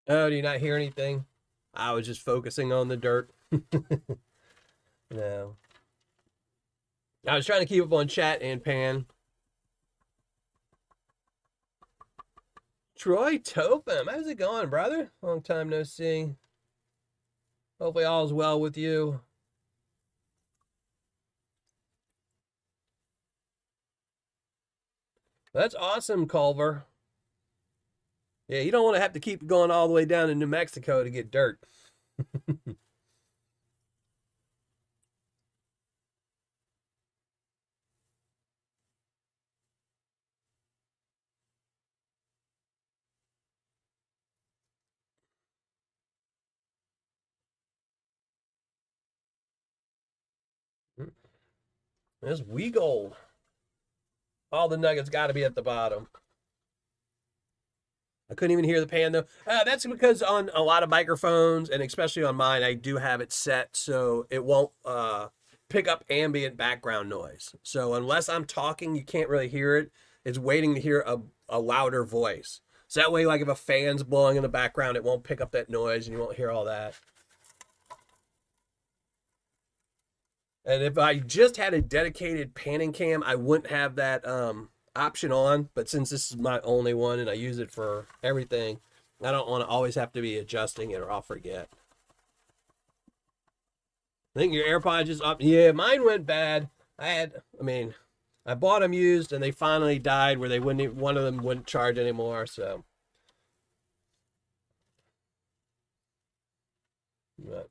Oh, do you not hear anything? I was just focusing on the dirt. No. I was trying to keep up on chat and pan. Troy Topham, how's it going, brother? Long time no see. Hopefully all is well with you. That's awesome, Culver. Yeah, you don't want to have to keep going all the way down to New Mexico to get dirt. There's wee gold. All the nuggets got to be at the bottom. I couldn't even hear the pan though. That's because on a lot of microphones, and especially on mine, I do have it set so it won't pick up ambient background noise. So unless I'm talking, you can't really hear it. It's waiting to hear a louder voice. So that way, like if a fan's blowing in the background, it won't pick up that noise and you won't hear all that. And if I just had a dedicated panning cam, I wouldn't have that option on. But since this is my only one and I use it for everything, I don't want to always have to be adjusting it or I'll forget. I think your AirPods just up. Yeah, mine went bad. I bought them used and they finally died where they wouldn't even, one of them wouldn't charge anymore. So, but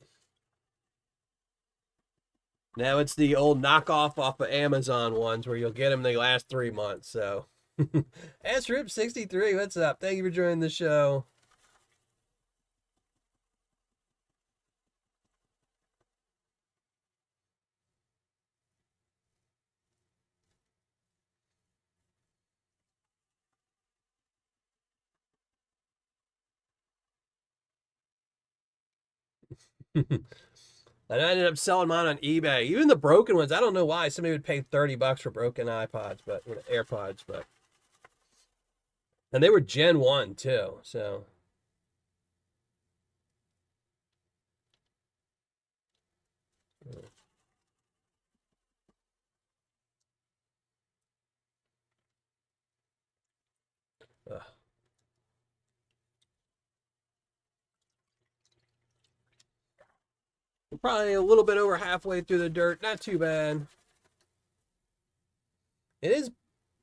now it's the old knockoff off of Amazon ones where you'll get them, they last 3 months. So SRIP63, what's up? Thank you for joining the show. And I ended up selling mine on eBay. Even the broken ones, I don't know why somebody would pay $30 for broken iPods, but AirPods, but and they were Gen 1 too. So uh, probably a little bit over halfway through the dirt. Not too bad. It is.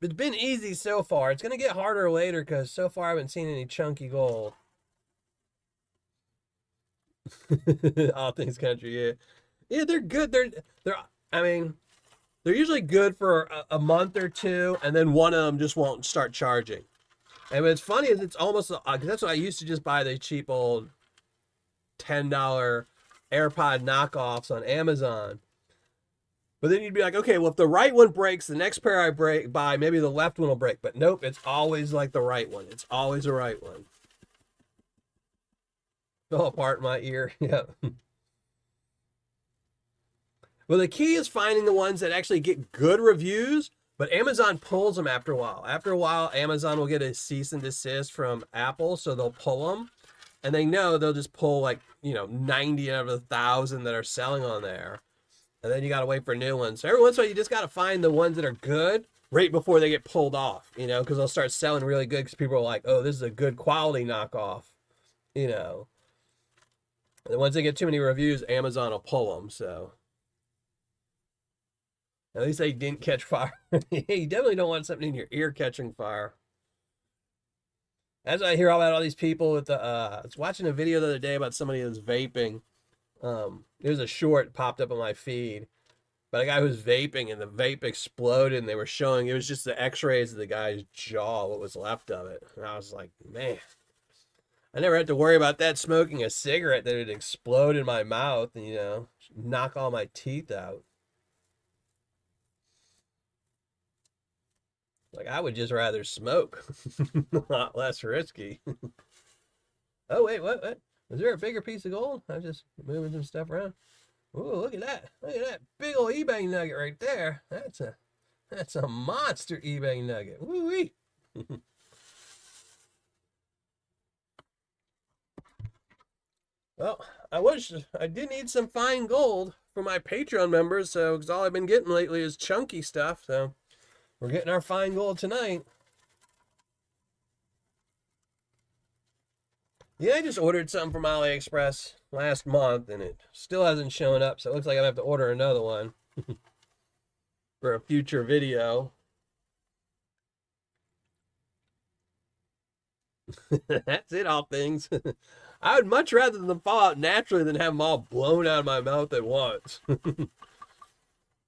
It's been easy so far. It's gonna get harder later because so far I haven't seen any chunky gold. All things country, yeah, yeah, they're good. They're. I mean, they're usually good for a month or two, and then one of them just won't start charging. And what's funny is it's almost that's what I used to just buy the cheap old $10 AirPod knockoffs on Amazon. But then you'd be like, okay, well, if the right one breaks, the next pair I buy, maybe the left one will break. But nope, it's always like the right one. It's always the right one. Fell apart in my ear. Yeah. Well, the key is finding the ones that actually get good reviews, but Amazon pulls them after a while. After a while, Amazon will get a cease and desist from Apple, so they'll pull them. And they know they'll just pull like, 90 out of 1,000 that are selling on there. And then you got to wait for new ones. So every once in a while, you just got to find the ones that are good right before they get pulled off, because they'll start selling really good because people are like, oh, this is a good quality knockoff, And once they get too many reviews, Amazon will pull them. So at least they didn't catch fire. You definitely don't want something in your ear catching fire. As I hear about all these people with I was watching a video the other day about somebody who's vaping. There's a short popped up on my feed, but a guy who was vaping and the vape exploded and they were showing it was just the x-rays of the guy's jaw, what was left of it. And I was like, man, I never had to worry about that smoking a cigarette that would explode in my mouth and, knock all my teeth out. Like, I would just rather smoke. A lot less risky. Oh, wait, what? Is there a bigger piece of gold? I'm just moving some stuff around. Ooh, look at that. Look at that big old eBay nugget right there. That's a monster eBay nugget. Woo-wee. Well, I did need some fine gold for my Patreon members, so because all I've been getting lately is chunky stuff, so we're getting our fine gold tonight. Yeah, I just ordered something from AliExpress last month, and it still hasn't shown up, so it looks like I'm going to have to order another one for a future video. That's it, all things. I would much rather them fall out naturally than have them all blown out of my mouth at once.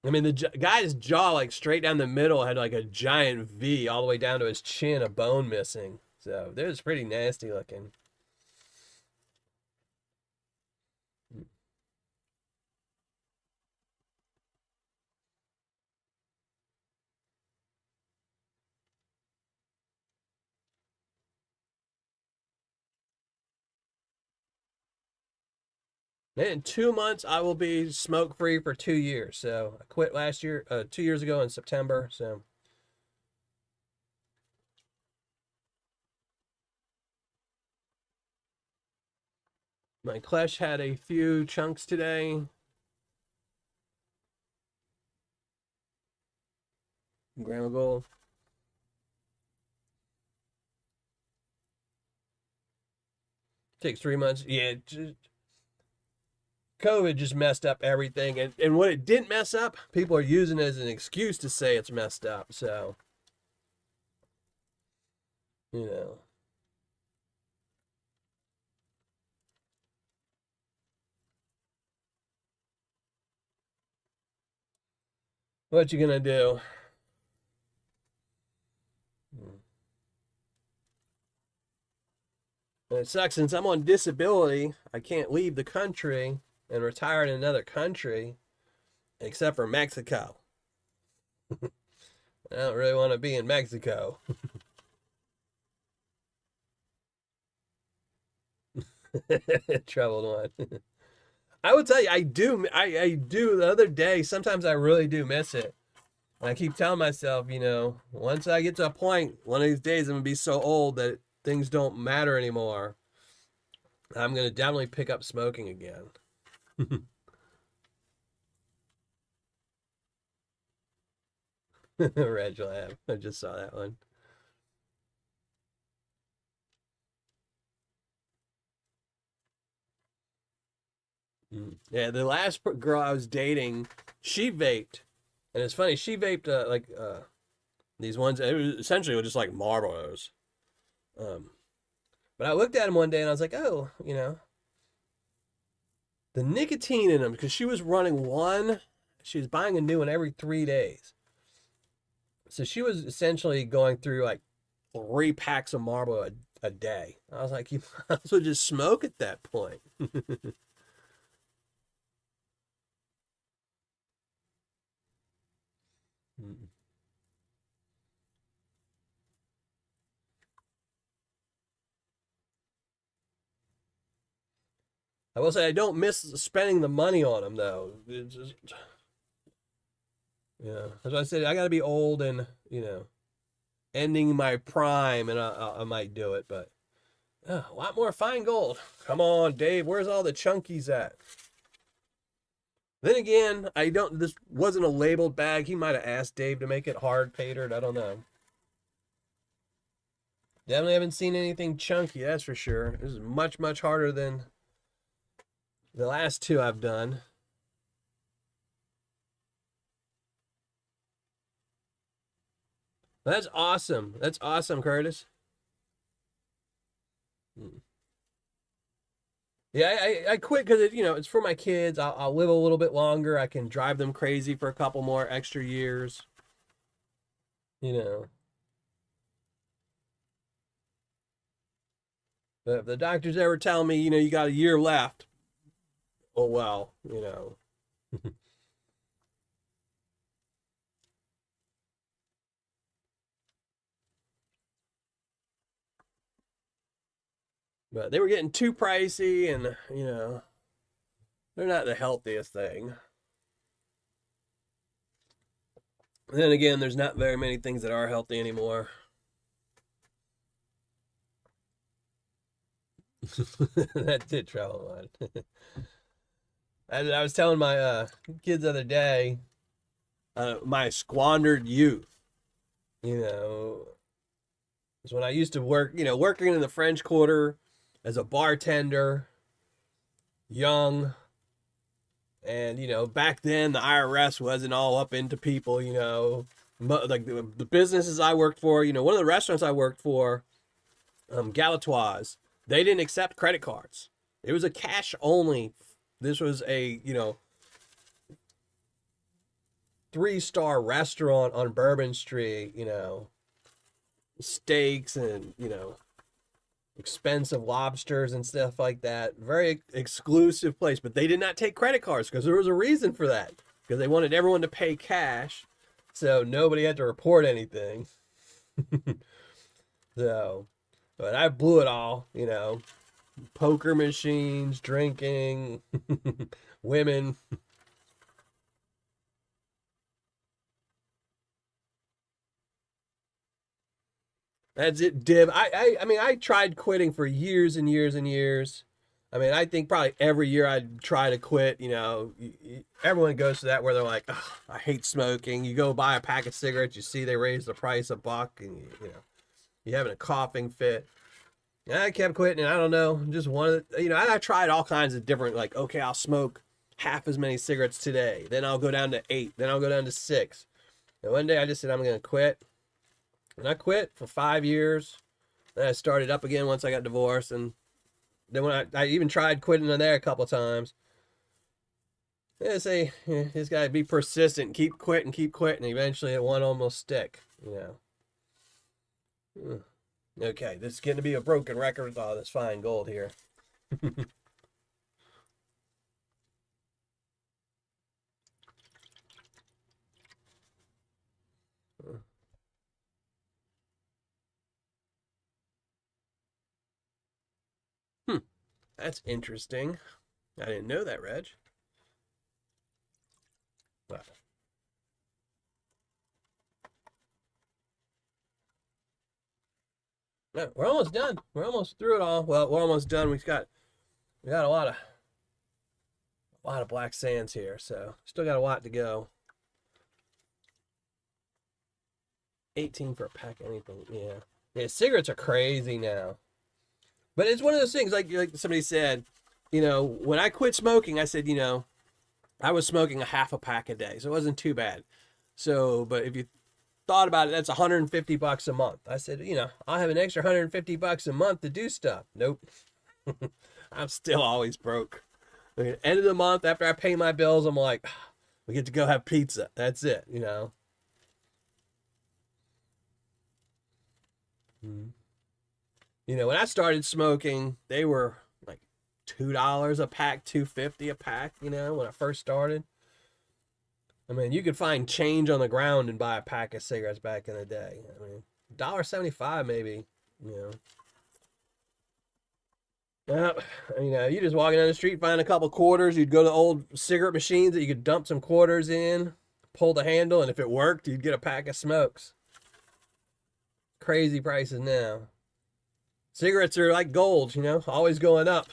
I mean, the guy's jaw, like straight down the middle, had like a giant V all the way down to his chin, a bone missing. So it was pretty nasty looking. In 2 months, I will be smoke free for 2 years. So I quit last year, 2 years ago in September. So my Klesh had a few chunks today. Grandma Gold. Takes 3 months. Yeah, COVID just messed up everything. And what it didn't mess up, people are using it as an excuse to say it's messed up. So, you know. What you gonna do? And it sucks since I'm on disability, I can't leave the country and retire in another country except for Mexico. I don't really want to be in Mexico. Troubled one. I would tell you, I do the other day, sometimes I really do miss it. And I keep telling myself, once I get to a point, one of these days I'm going to be so old that things don't matter anymore. I'm going to definitely pick up smoking again. Red Lab. I just saw that one. Yeah, the last girl I was dating, she vaped. And it's funny, she vaped these ones. It was essentially just like Marlboros. Um, but I looked at them one day and I was like, oh, the nicotine in them, because she was running one, she was buying a new one every 3 days. So she was essentially going through like 3 packs of Marlboro a day. I was like, you might as well just smoke at that point. I will say I don't miss spending the money on them though. It's just, yeah, as I said, I got to be old and ending my prime, and I might do it. But a lot more fine gold. Come on, Dave. Where's all the chunkies at? Then again, I don't. This wasn't a labeled bag. He might have asked Dave to make it hard patered. I don't know. Definitely haven't seen anything chunky. That's for sure. This is much harder than the last two I've done. That's awesome. That's awesome, Curtis. Yeah, I quit because it's for my kids. I'll live a little bit longer. I can drive them crazy for a couple more extra years. You know, but if the doctors ever tell me, you got a year left, oh well. But they were getting too pricey, and they're not the healthiest thing. And then again, there's not very many things that are healthy anymore. That did travel a lot. I was telling my kids the other day, my squandered youth, you know, is when I used to work, working in the French Quarter as a bartender, young. And, back then the IRS wasn't all up into people, like the businesses I worked for, one of the restaurants I worked for, Galatoire's, they didn't accept credit cards. It was a cash only. This was a, 3-star restaurant on Bourbon Street, steaks and, expensive lobsters and stuff like that. Very exclusive place, but they did not take credit cards because there was a reason for that. Because they wanted everyone to pay cash, so nobody had to report anything. So, but I blew it all, poker machines, drinking, women. That's it, Dib. I mean, I tried quitting for years and years and years. I mean, I think probably every year I'd try to quit. Everyone goes to that where they're like, I hate smoking. You go buy a pack of cigarettes, you see they raise the price $1, and you're having a coughing fit. And I kept quitting, and I don't know, just one of the, I tried all kinds of different, like, okay, I'll smoke half as many cigarettes today. Then I'll go down to 8. Then I'll go down to 6. And one day I just said, I'm going to quit. And I quit for 5 years. Then I started up again once I got divorced. And then when I even tried quitting in there a couple times. They say, just got to be persistent, keep quitting. Eventually it won't almost stick, Okay, this is getting to be a broken record with all this fine gold here. Hmm, that's interesting. I didn't know that, Reg. Wow. No, we're almost done. We're almost through it all. Well, we're almost done. We got a lot of black sands here, so still got a lot to go. 18 for a pack of anything. Yeah. Yeah, cigarettes are crazy now. But it's one of those things, like somebody said, when I quit smoking, I said, I was smoking a half a pack a day, so it wasn't too bad. So, but if you thought about it, that's $150 a month. I said, I'll have an extra $150 a month to do stuff. Nope. I'm still always broke. I mean, end of the month, after I pay my bills, I'm like, we get to go have pizza. That's it. Mm-hmm. When I started smoking, they were like $2 a pack, 2.50 a pack, when I first started. I mean, you could find change on the ground and buy a pack of cigarettes back in the day. I mean, $1.75 maybe, you know. You just walking down the street, find a couple quarters. You'd go to the old cigarette machines that you could dump some quarters in, pull the handle, and if it worked, you'd get a pack of smokes. Crazy prices now. Cigarettes are like gold, always going up.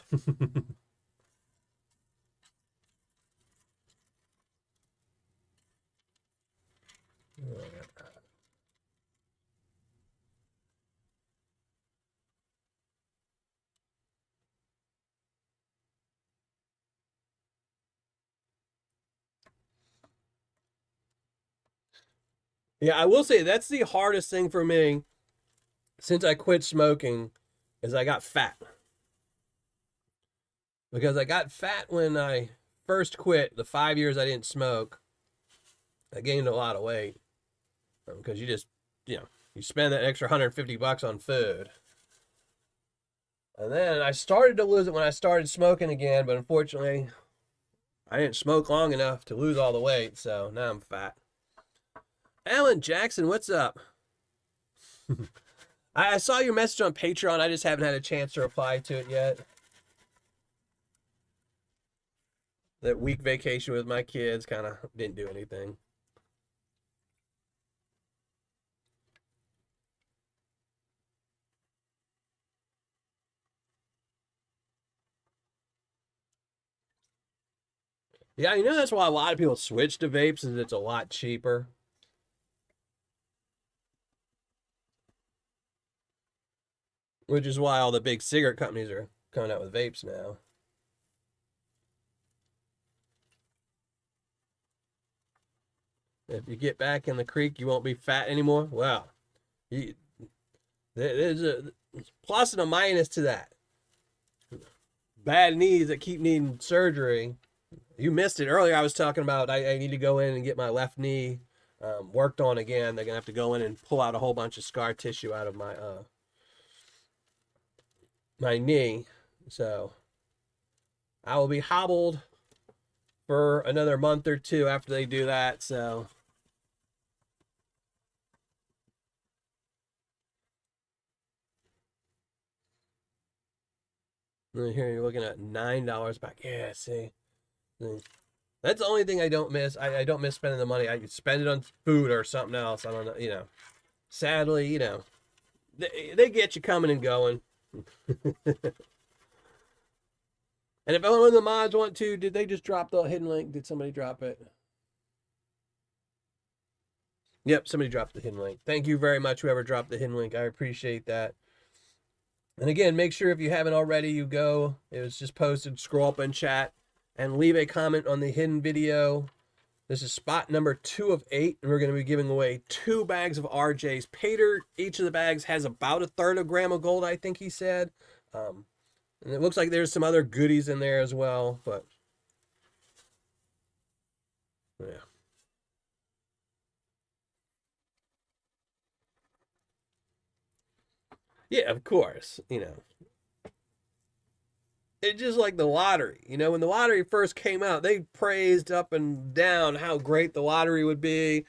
Yeah, I will say that's the hardest thing for me since I quit smoking is I got fat. Because I got fat when I first quit, the 5 years I didn't smoke. I gained a lot of weight because you spend that extra $150 on food. And then I started to lose it when I started smoking again, but unfortunately, I didn't smoke long enough to lose all the weight, so now I'm fat. Alan Jackson, what's up? I saw your message on Patreon. I just haven't had a chance to reply to it yet. That week vacation with my kids kind of didn't do anything. Yeah, that's why a lot of people switch to vapes is it's a lot cheaper. Which is why all the big cigarette companies are coming out with vapes now. If you get back in the creek, you won't be fat anymore. Well, you, there's a plus and a minus to that. Bad knees that keep needing surgery. You missed it earlier. I was talking about I need to go in and get my left knee worked on again. They're gonna have to go in and pull out a whole bunch of scar tissue out of my knee. So I will be hobbled for another month or two after they do that. So here you're looking at $9 back. Yeah, see. That's the only thing I don't miss. I don't miss spending the money. I could spend it on food or something else. I don't know. Sadly, they get you coming and going. And if one of the mods want to, did they just drop the hidden link? Did somebody drop it? Yep, somebody dropped the hidden link. Thank you very much, whoever dropped the hidden link. I appreciate that. And again, make sure if you haven't already, you go. It was just posted. Scroll up in chat and leave a comment on the hidden video. This is spot number 2 of 8, and we're going to be giving away 2 bags of RJ's Paydirt. Each of the bags has about 1/3 of a gram of gold, I think he said. And it looks like there's some other goodies in there as well, but yeah. Yeah, of course. It's just like the lottery. When the lottery first came out, they praised up and down how great the lottery would be.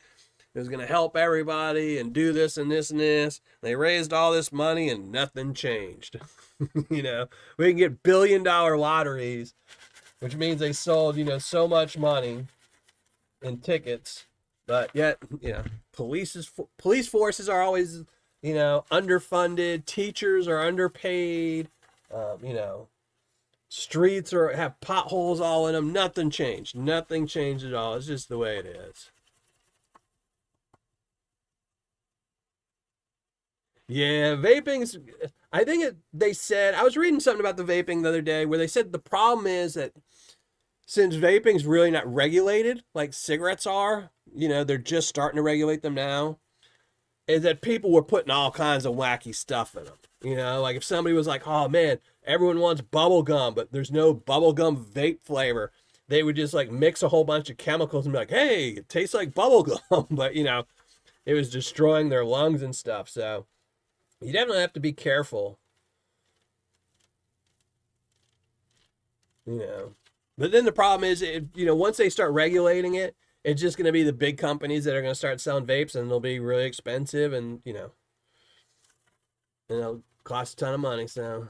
It was going to help everybody and do this and this and this. They raised all this money and nothing changed. We can get $1 billion lotteries, which means they sold, so much money in tickets. But yet, police forces are always, underfunded. Teachers are underpaid. You know, streets have potholes all in them. Nothing changed. Nothing changed at all. It's just the way it is. Yeah, vaping's. I think they said I was reading something about the vaping the other day where they said the problem is that since vaping's really not regulated like cigarettes are, they're just starting to regulate them now. Is that people were putting all kinds of wacky stuff in them. Like if somebody was like, "Oh man, everyone wants bubble gum, but there's no bubble gum vape flavor," they would just like mix a whole bunch of chemicals and be like, "Hey, it tastes like bubble gum," but it was destroying their lungs and stuff. So you definitely have to be careful, you know. But then the problem is, once they start regulating it, it's just going to be the big companies that are going to start selling vapes, and they'll be really expensive, and and it'll cost a ton of money. So,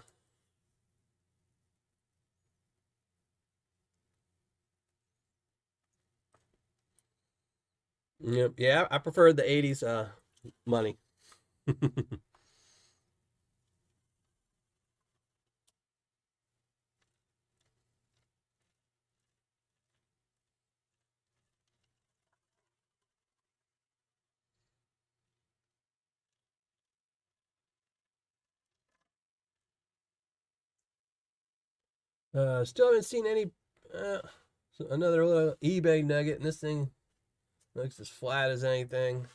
yep, yeah, I prefer the '80s money. Still haven't seen any. Uh, Another little eBay nugget, and this thing looks as flat as anything.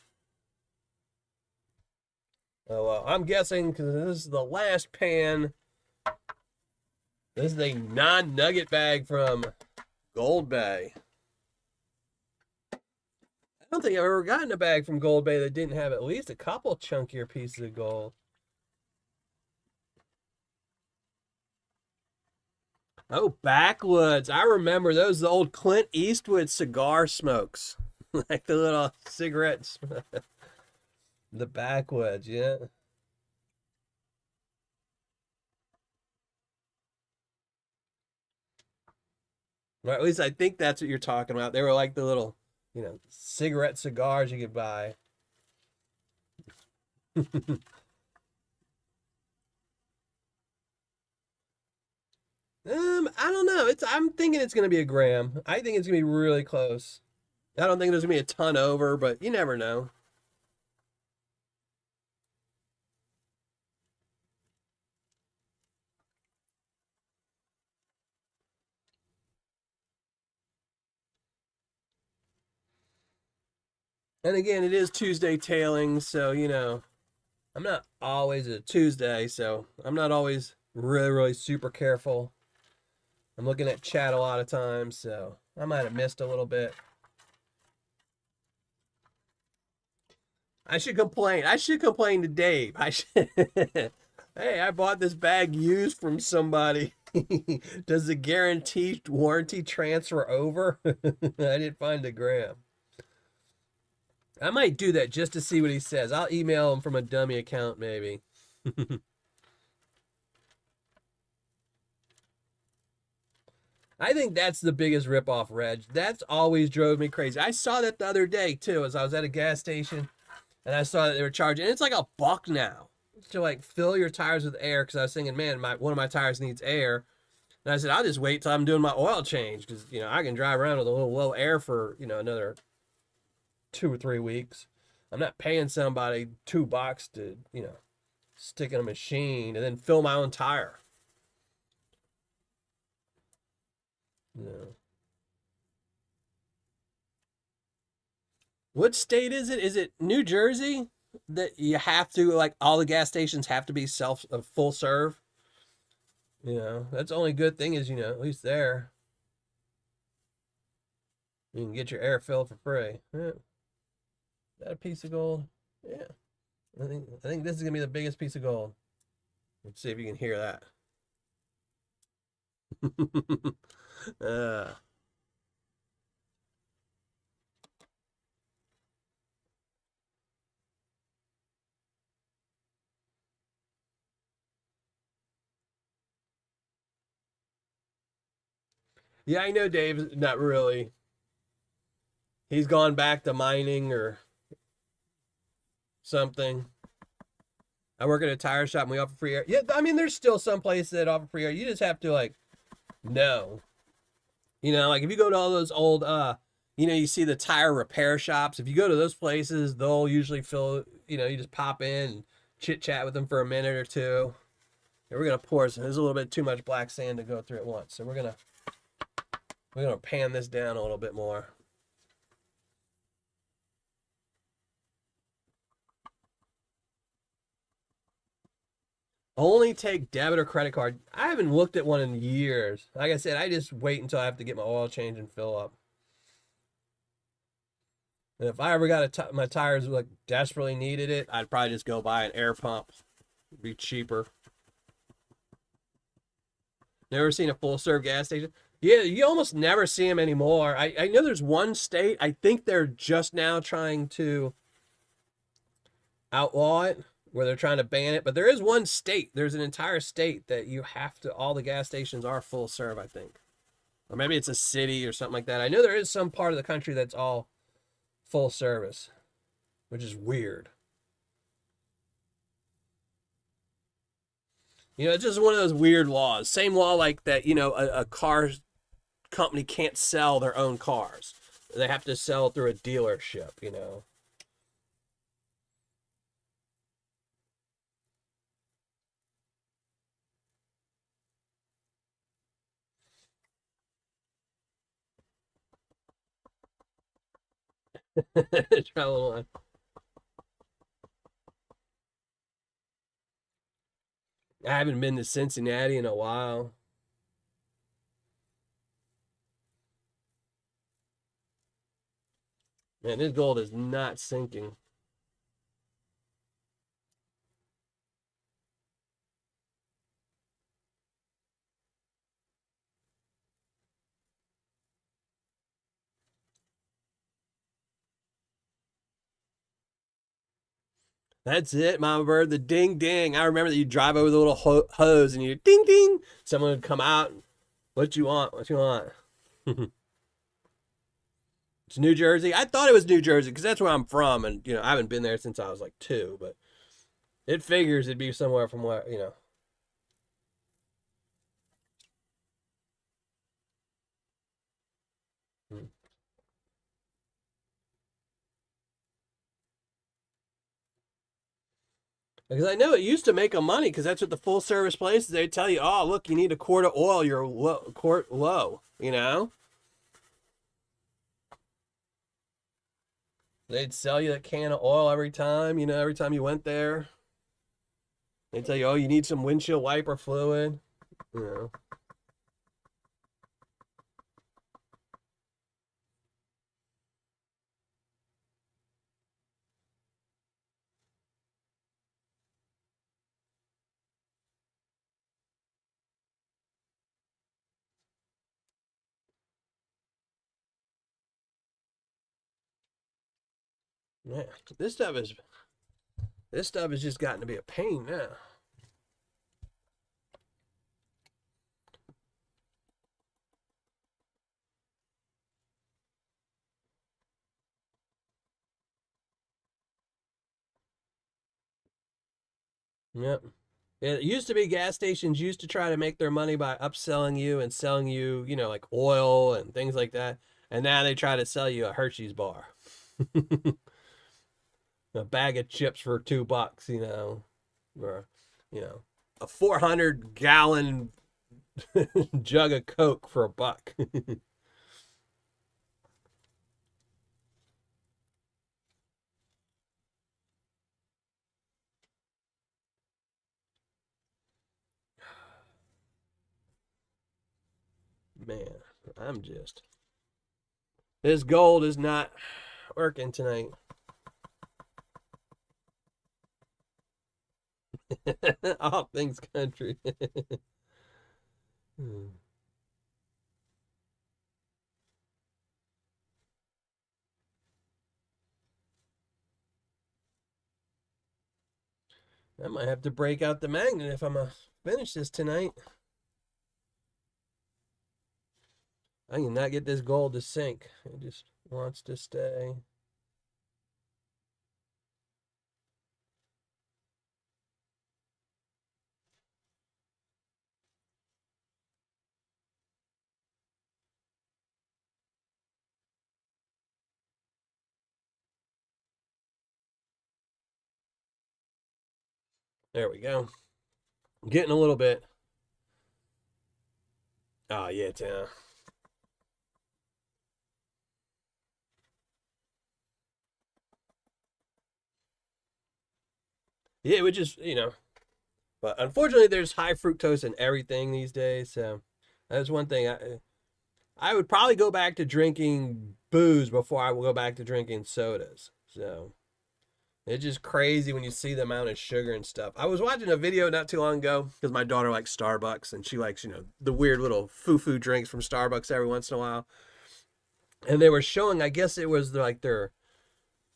Oh well, I'm guessing because this is the last pan. This is a non-nugget bag from Gold Bay. I don't think I've ever gotten a bag from Gold Bay that didn't have at least a couple chunkier pieces of gold. Oh, backwoods. I remember those the old Clint Eastwood cigar smokes. Like the little cigarettes. The backwoods, yeah. Or at least I think that's what you're talking about. They were like the little, cigarette cigars you could buy. I don't know. I'm thinking it's gonna be a gram. I think it's gonna be really close. I don't think there's gonna be a ton over, but you never know. And again, it is Tuesday tailing, so I'm not always a Tuesday, so I'm not always really, really super careful. I'm looking at chat a lot of times, so I might have missed a little bit. I should complain. I should complain to Dave. I should. Hey, I bought this bag used from somebody. Does the guaranteed warranty transfer over? I didn't find a gram. I might do that just to see what he says. I'll email him from a dummy account, maybe. I think that's the biggest ripoff, Reg. That's always drove me crazy. I saw that the other day too, as I was at a gas station, and I saw that they were charging. And it's like $1 now to like fill your tires with air. Because I was thinking, man, one of my tires needs air, and I said, I'll just wait till I'm doing my oil change because I can drive around with a little low air for another 2 or 3 weeks. I'm not paying somebody $2 to stick in a machine and then fill my own tire. Yeah. What state is it? Is it New Jersey that you have to like all the gas stations have to be self full serve? That's the only good thing is at least there you can get your air filled for free. Yeah. Is that a piece of gold? Yeah. I think this is gonna be the biggest piece of gold. Let's see if you can hear that. uh, yeah, I know Dave's not really. He's gone back to mining or something. I work at a tire shop and we offer free air. Yeah, I mean, there's still some places that offer free air. You just have to like know. You know, like if you go to all those old you see the tire repair shops. If you go to those places, they'll usually fill, you just pop in and chit chat with them for a minute or two. And we're gonna pour some. There's a little bit too much black sand to go through at once. So we're gonna pan this down a little bit more. Only take debit or credit card. I haven't looked at one in years. Like I said, I just wait until I have to get my oil change and fill up. And if I ever got my tires like desperately needed it, I'd probably just go buy an air pump. It'd be cheaper. Never seen a full serve gas station? Yeah, you almost never see them anymore. I know there's one state, I think they're just now trying to outlaw it, where they're trying to ban it. But there is one state, there's an entire state that you have to, all the gas stations are full serve, I think. Or maybe it's a city or something like that. I know there is some part of the country that's all full service, which is weird. It's just one of those weird laws. Same law like that, a car company can't sell their own cars. They have to sell through a dealership. Try a little. I haven't been to Cincinnati in a while. Man, this gold is not sinking. That's it, Mama Bird. The ding ding. I remember that you drive over the little hose and you ding ding. Someone would come out. What you want? What you want? It's New Jersey. I thought it was New Jersey because that's where I'm from, and I haven't been there since I was like 2, but it figures it'd be somewhere from where. Because I know it used to make them money because that's what the full service places, they tell you, oh, look, you need a quart of oil, you're quart low. They'd sell you a can of oil every time, every time you went there. They'd tell you, oh, you need some windshield wiper fluid, you know. Yeah, this stuff has just gotten to be a pain now. Yep. It used to be gas stations used to try to make their money by upselling you and selling you, like oil and things like that. And now they try to sell you a Hershey's bar. A bag of chips for $2, or, a 400-gallon jug of Coke for $1. Man, this gold is not working tonight. All things country. Hmm. I might have to break out the magnet if I'm gonna finish this tonight. I cannot get this gold to sink. It just wants to stay. There we go. Getting a little bit. Oh yeah, Tim. Yeah, it would just but unfortunately, there's high fructose in everything these days. So that's one thing. I would probably go back to drinking booze before I will go back to drinking sodas. So it's just crazy when you see the amount of sugar and stuff. I was watching a video not too long ago because my daughter likes Starbucks and she likes, the weird little foo-foo drinks from Starbucks every once in a while. And they were showing, I guess it was like their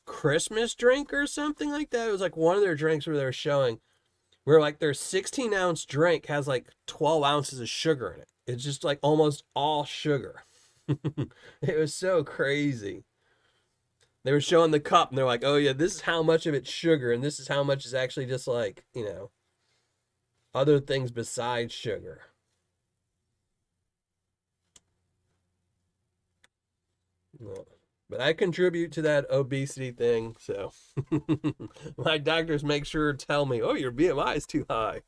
Christmas drink or something like that. It was like one of their drinks where they were showing where like their 16-ounce drink has like 12 ounces of sugar in it. It's just like almost all sugar. It was so crazy. They were showing the cup and they're like, oh yeah, this is how much of it's sugar and this is how much is actually just like, other things besides sugar. Yeah. But I contribute to that obesity thing, so my doctors make sure to tell me, oh, your BMI is too high.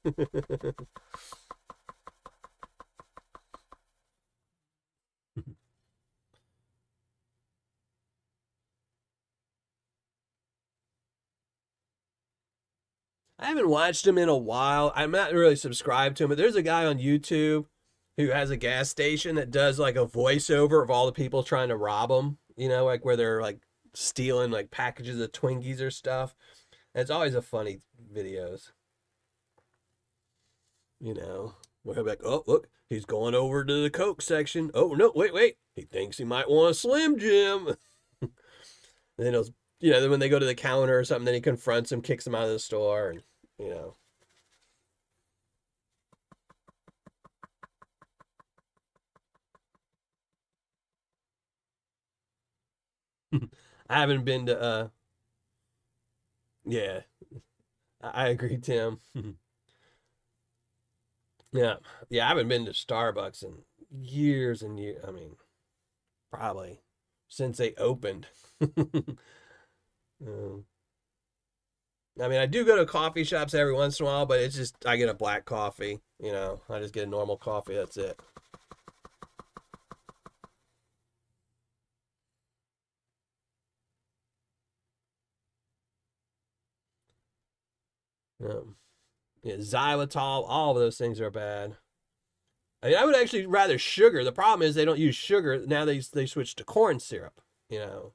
I haven't watched him in a while. I'm not really subscribed to him, but there's a guy on YouTube who has a gas station that does like a voiceover of all the people trying to rob him, like where they're like stealing like packages of Twinkies or stuff. And it's always a funny videos, where he'll be like, oh, look, he's going over to the Coke section. Oh, no, wait. He thinks he might want a Slim Jim. And then he'll, then when they go to the counter or something, then he confronts him, kicks him out of the store, and, you know. I haven't been to, yeah, I agree, Tim. Yeah, yeah, I haven't been to Starbucks in years and years. I mean, probably since they opened. Um, I mean, I do go to coffee shops every once in a while, but it's just I get a black coffee. I just get a normal coffee. That's it. Um, yeah, xylitol, all of those things are bad. I mean, I would actually rather sugar. The problem is they don't use sugar now. They switch to corn syrup. You know.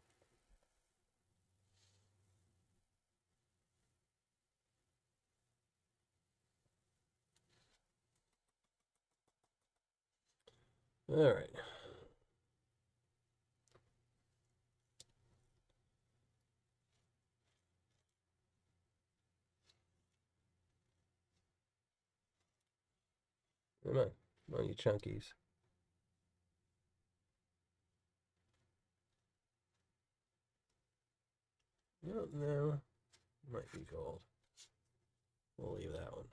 All right. Come on, you chunkies. No, no, might be gold. We'll leave that one.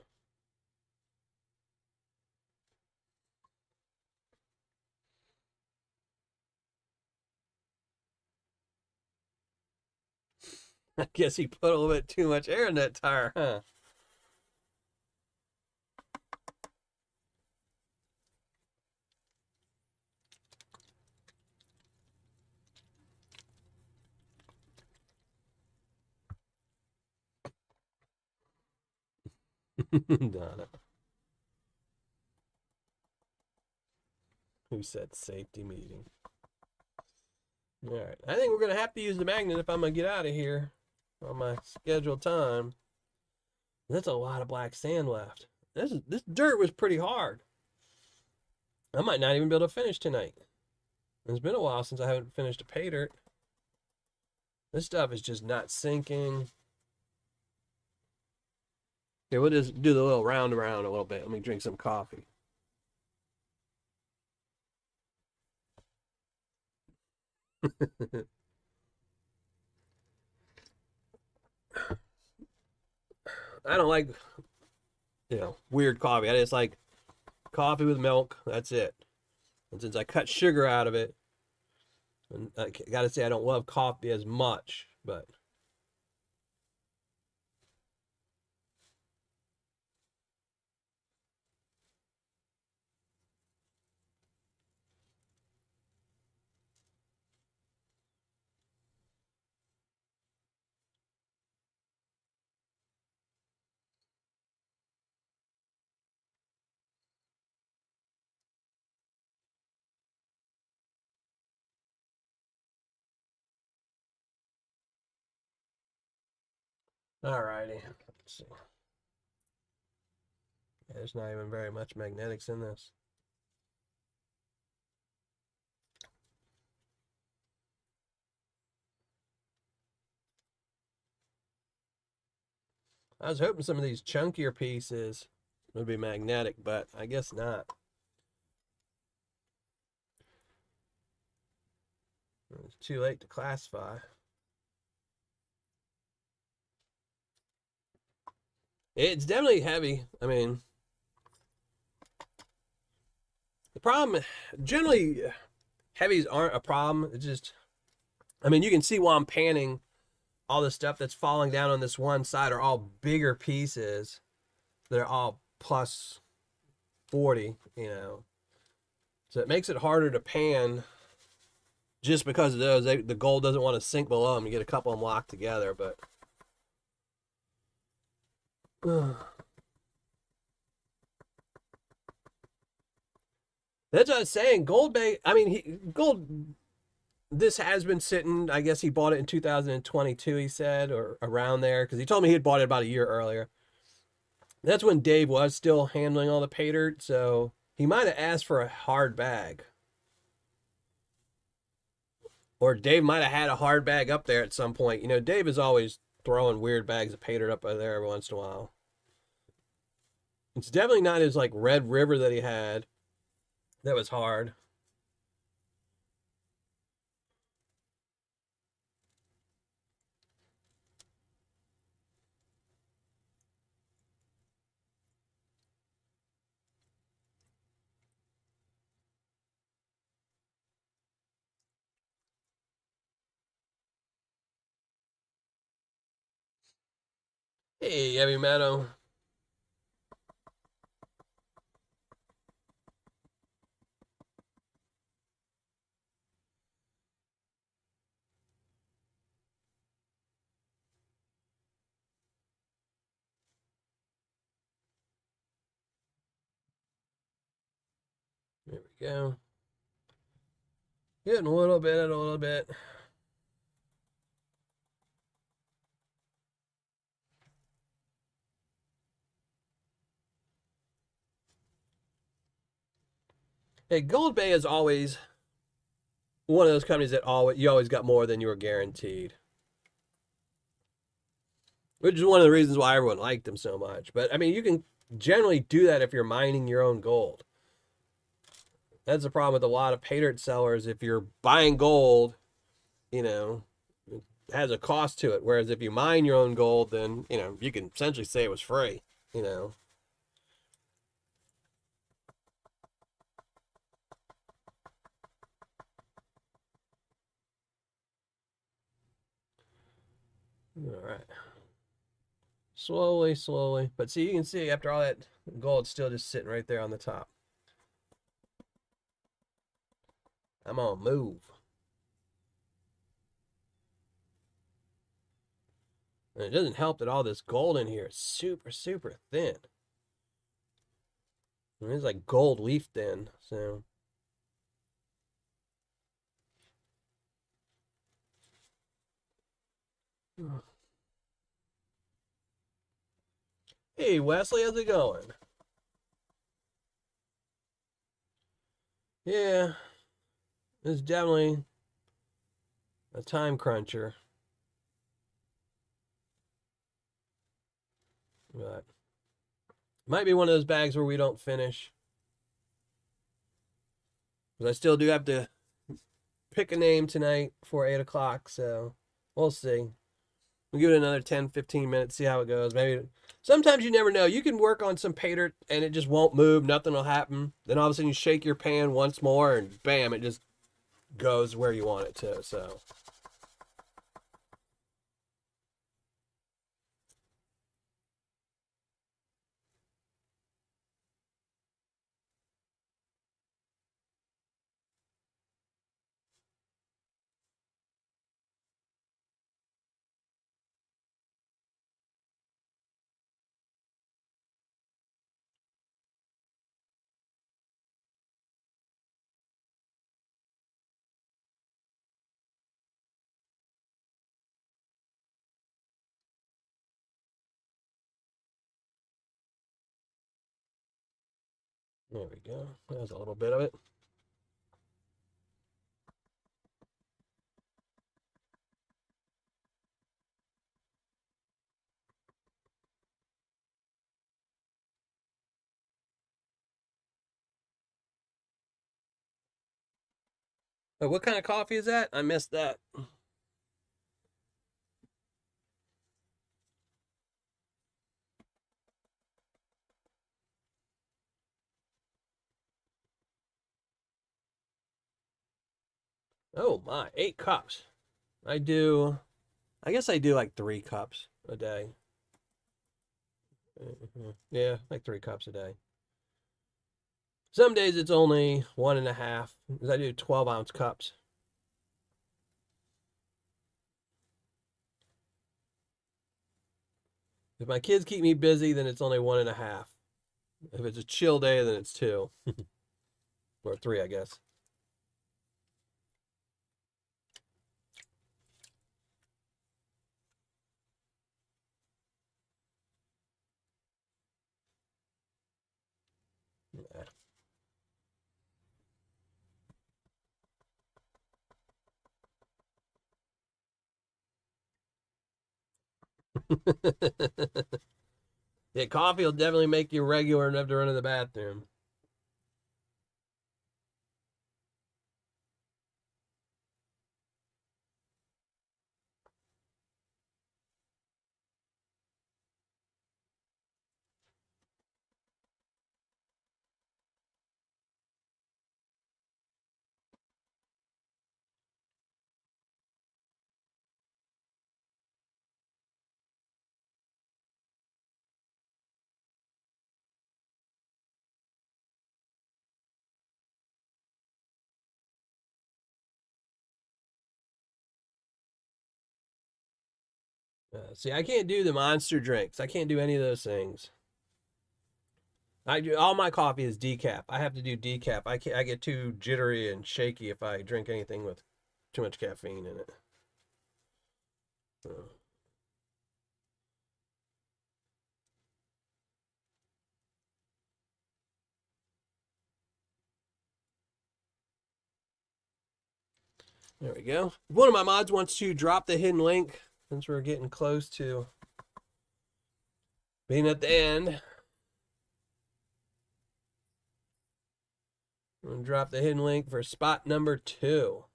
I guess he put a little bit too much air in that tire, huh? Donna, who said safety meeting? All right. I think we're going to have to use the magnet if I'm going to get out of here on my scheduled time. That's a lot of black sand left. This dirt was pretty hard. I might not even be able to finish tonight. It's been a while since I haven't finished a pay dirt. This stuff is just not sinking. Okay, we'll just do the little round around a little bit. Let me drink some coffee. I don't like, weird coffee. I just like coffee with milk. That's it. And since I cut sugar out of it, and I gotta say I don't love coffee as much, but alrighty. Let's see. Yeah, there's not even very much magnetics in this. I was hoping some of these chunkier pieces would be magnetic, but I guess not. It's too late to classify. It's definitely heavy. I mean, the problem, generally, heavies aren't a problem. It's just, I mean, you can see while I'm panning, all the stuff that's falling down on this one side are all bigger pieces. They're all plus 40, So it makes it harder to pan just because of those. The gold doesn't want to sink below them. You get a couple of them locked together, but that's what I was saying. Gold Bay, I mean, gold, this has been sitting, I guess he bought it in 2022, he said, or around there, because he told me he had bought it about a year earlier. That's when Dave was still handling all the pay dirt, so he might have asked for a hard bag. Or Dave might have had a hard bag up there at some point. Dave is always throwing weird bags of pay dirt up there every once in a while. It's definitely not his like Red River that he had. That was hard. Hey, Heavy Meadow. There we go. Getting a little bit and a little bit. Hey, Gold Bay is always one of those companies that you always got more than you were guaranteed. Which is one of the reasons why everyone liked them so much. But I mean, you can generally do that if you're mining your own gold. That's the problem with a lot of pay dirt sellers. If you're buying gold, it has a cost to it. Whereas if you mine your own gold, then, you can essentially say it was free, you know. All right. Slowly, slowly. But see, you can see after all that gold, it's still just sitting right there on the top. I'm on move. And it doesn't help that all this gold in here is super, super thin. I mean, it's like gold leaf thin, so. Hey, Wesley, how's it going? Yeah, it's definitely a time cruncher, but might be one of those bags where we don't finish. But I still do have to pick a name tonight for 8 o'clock, so we'll see. We'll give it another 10, 15 minutes, see how it goes. Maybe sometimes you never know. You can work on some Paydirt and it just won't move, nothing will happen. Then all of a sudden you shake your pan once more and bam, it just goes where you want it to. So there we go. There's a little bit of it. Oh, what kind of coffee is that? I missed that. Oh my, 8 cups. I do, I guess I do like 3 cups a day. Yeah, like 3 cups a day. Some days it's only 1.5, because I do 12-ounce cups. If my kids keep me busy, then it's only 1.5. If it's a chill day, then it's 2. Or 3, I guess. Yeah, coffee will definitely make you regular enough to run to the bathroom. See, I can't do the monster drinks. I can't do any of those things. I do all my coffee is decaf. I have to do decaf. I can't, I get too jittery and shaky if I drink anything with too much caffeine in it. So, there we go. One of my mods wants to drop the hidden link since we're getting close to being at the end. I'm gonna drop the hidden link for spot number 2.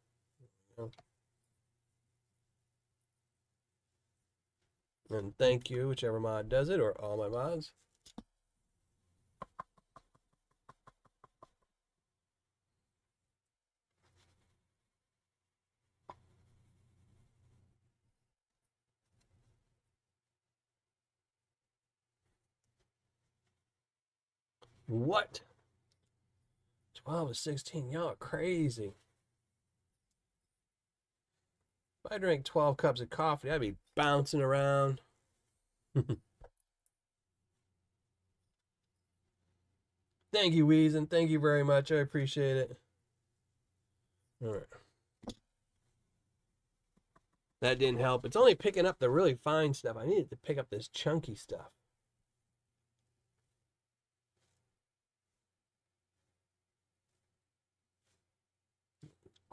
And thank you, whichever mod does it, or all my mods. What? 12 to 16. Y'all are crazy. If I drank 12 cups of coffee, I'd be bouncing around. Thank you, Weezen. Thank you very much. I appreciate it. All right. That didn't help. It's only picking up the really fine stuff. I needed to pick up this chunky stuff.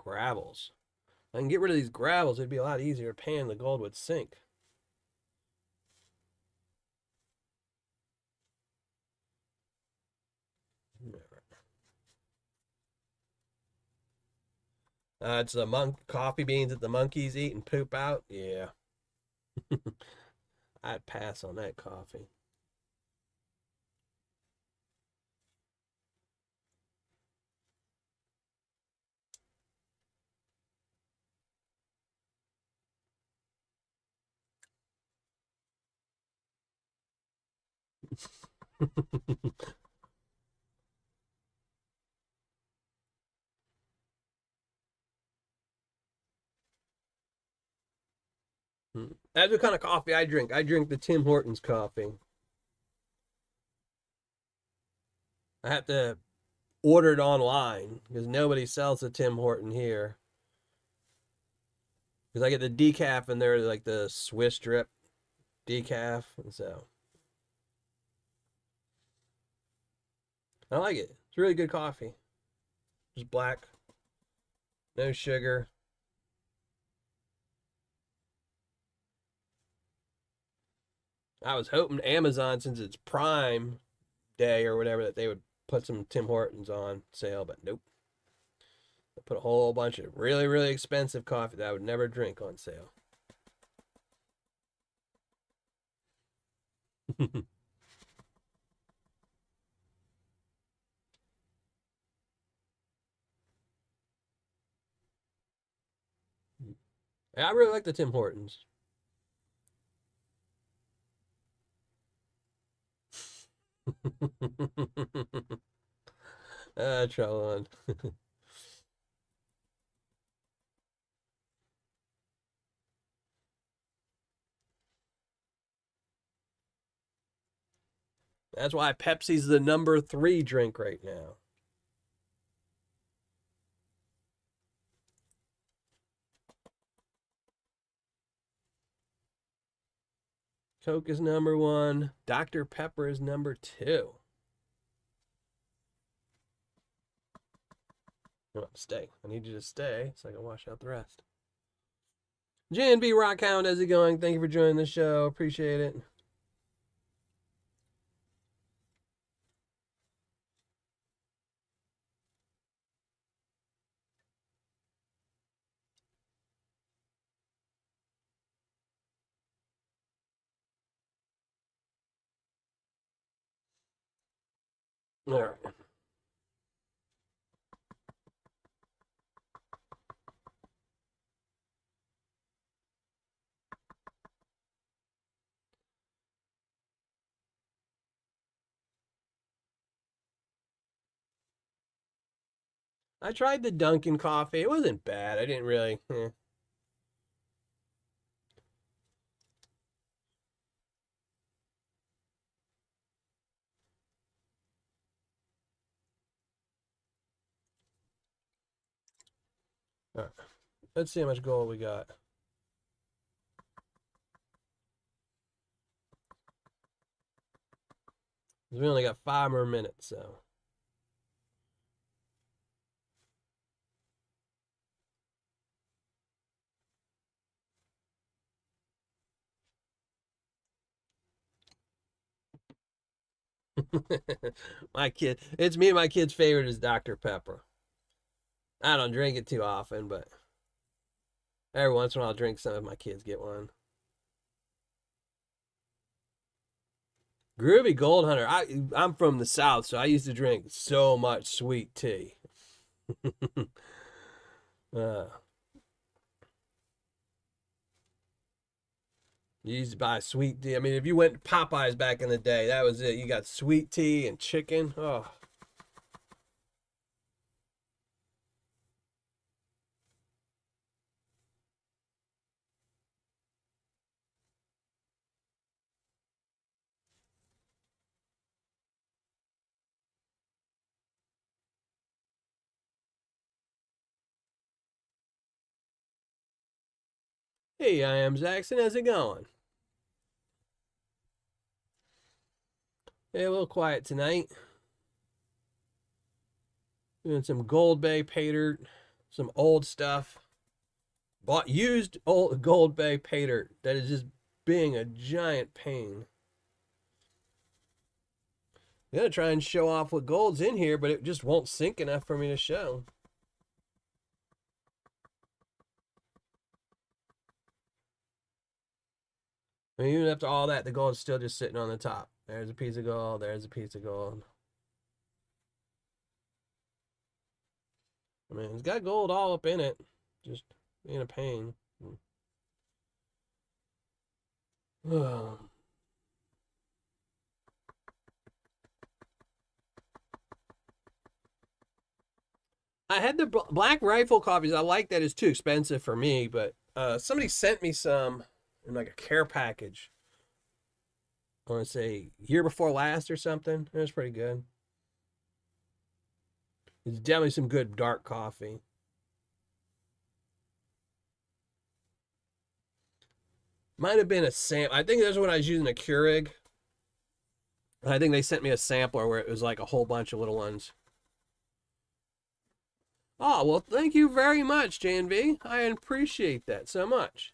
gravels. If I can get rid of these gravels, it'd be a lot easier to pan. The gold would sink. It's the coffee beans that the monkeys eat and poop out. Yeah. I'd pass on that coffee. That's what kind of coffee I drink. I drink the Tim Hortons coffee. I have to order it online because nobody sells the Tim Horton here. Because I get the decaf and they're like the Swiss drip decaf, and so I like it. It's really good coffee. Just black, no sugar. I was hoping Amazon, since it's Prime Day or whatever, that they would put some Tim Hortons on sale, but nope. They put a whole bunch of really, really expensive coffee that I would never drink on sale. Yeah, I really like the Tim Hortons. Trouble on. That's why Pepsi's the number 3 drink right now. Coke is number 1. Dr. Pepper is number 2. Oh, stay. I need you to stay so I can wash out the rest. JNB Rockhound, how's it going? Thank you for joining the show. Appreciate it. All right. I tried the Dunkin' coffee. It wasn't bad. I didn't really. All right. Let's see how much gold we got. We only got 5 more minutes, so. It's me and my kid's favorite is Dr. Pepper. I don't drink it too often, but every once in a while I'll drink some if my kids get one. Groovy Gold Hunter. I'm from the South, so I used to drink so much sweet tea. uh, you used to buy sweet tea. I mean, if you went to Popeyes back in the day, that was it. You got sweet tea and chicken. Oh. Hey, I am Zaxton. How's it going? Hey, a little quiet tonight. Doing some Gold Bay Paydirt, some old stuff. Bought used old Gold Bay Paydirt that is just being a giant pain. I'm gonna try and show off what gold's in here, but it just won't sink enough for me to show. I mean, even after all that, the gold's still just sitting on the top. There's a piece of gold, there's a piece of gold. I mean, it's got gold all up in it. Just being a pain. I had the Black Rifle coffees. I like that. It's too expensive for me, but somebody sent me some in like a care package. I want to say year before last or something. It was pretty good. It's definitely some good dark coffee. Might have been a sample. I think that's when I was using a Keurig. I think they sent me a sampler where it was like a whole bunch of little ones. Oh, well, thank you very much, JNV. I appreciate that so much.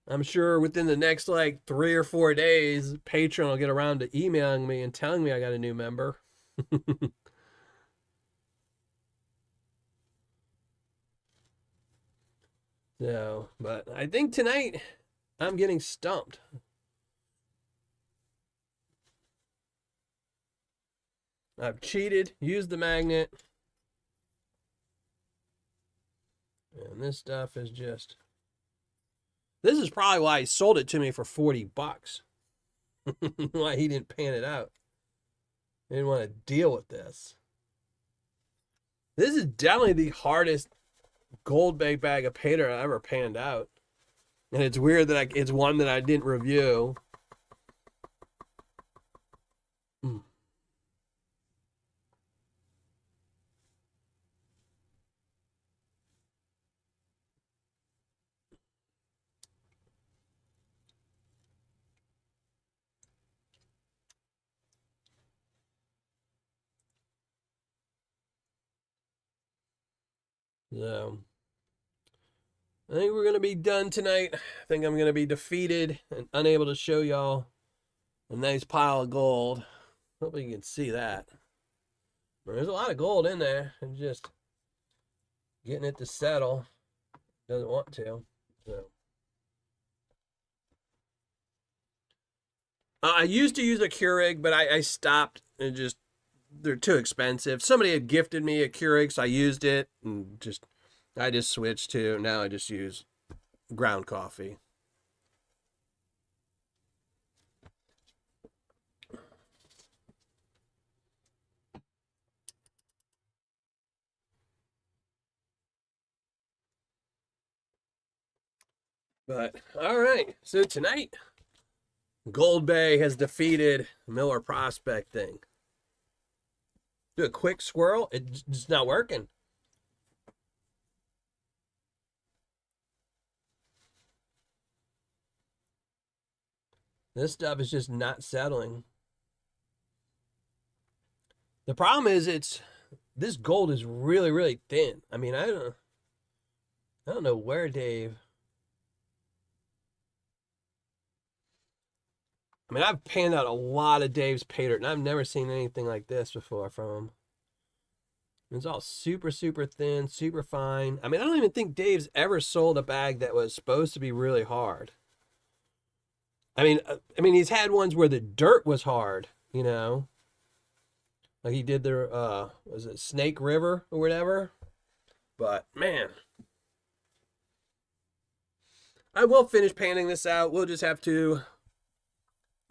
I'm sure within the next like 3 or 4 days, Patreon will get around to emailing me and telling me I got a new member. So, but I think tonight I'm getting stumped. I've cheated, used the magnet. And this stuff is just... This is probably why he sold it to me for $40. Why he didn't pan it out. He didn't want to deal with this. This is definitely the hardest Gold Bay bag of Paydirt I ever panned out. And it's weird that it's one that I didn't review. So, I think we're going to be done tonight. I think I'm going to be defeated and unable to show y'all a nice pile of gold. Hope you can see that. There's a lot of gold in there. It's just getting it to settle. Doesn't want to. So. I used to use a Keurig, but I stopped. And just, they're too expensive. Somebody had gifted me a Keurig, so I used it. And I just switched to, now I just use ground coffee. But, all right. So tonight, Gold Bay has defeated Miller Prospecting. Do a quick swirl. It's not working. This stuff is just not settling. The problem is this gold is really, really thin. I mean, I don't know where Dave... I mean, I've panned out a lot of Dave's Paydirt, and I've never seen anything like this before from him. It's all super, super thin, super fine. I mean, I don't even think Dave's ever sold a bag that was supposed to be really hard. I mean, he's had ones where the dirt was hard, you know? Like he did the, was it Snake River or whatever? But, man. I will finish panning this out. We'll just have to...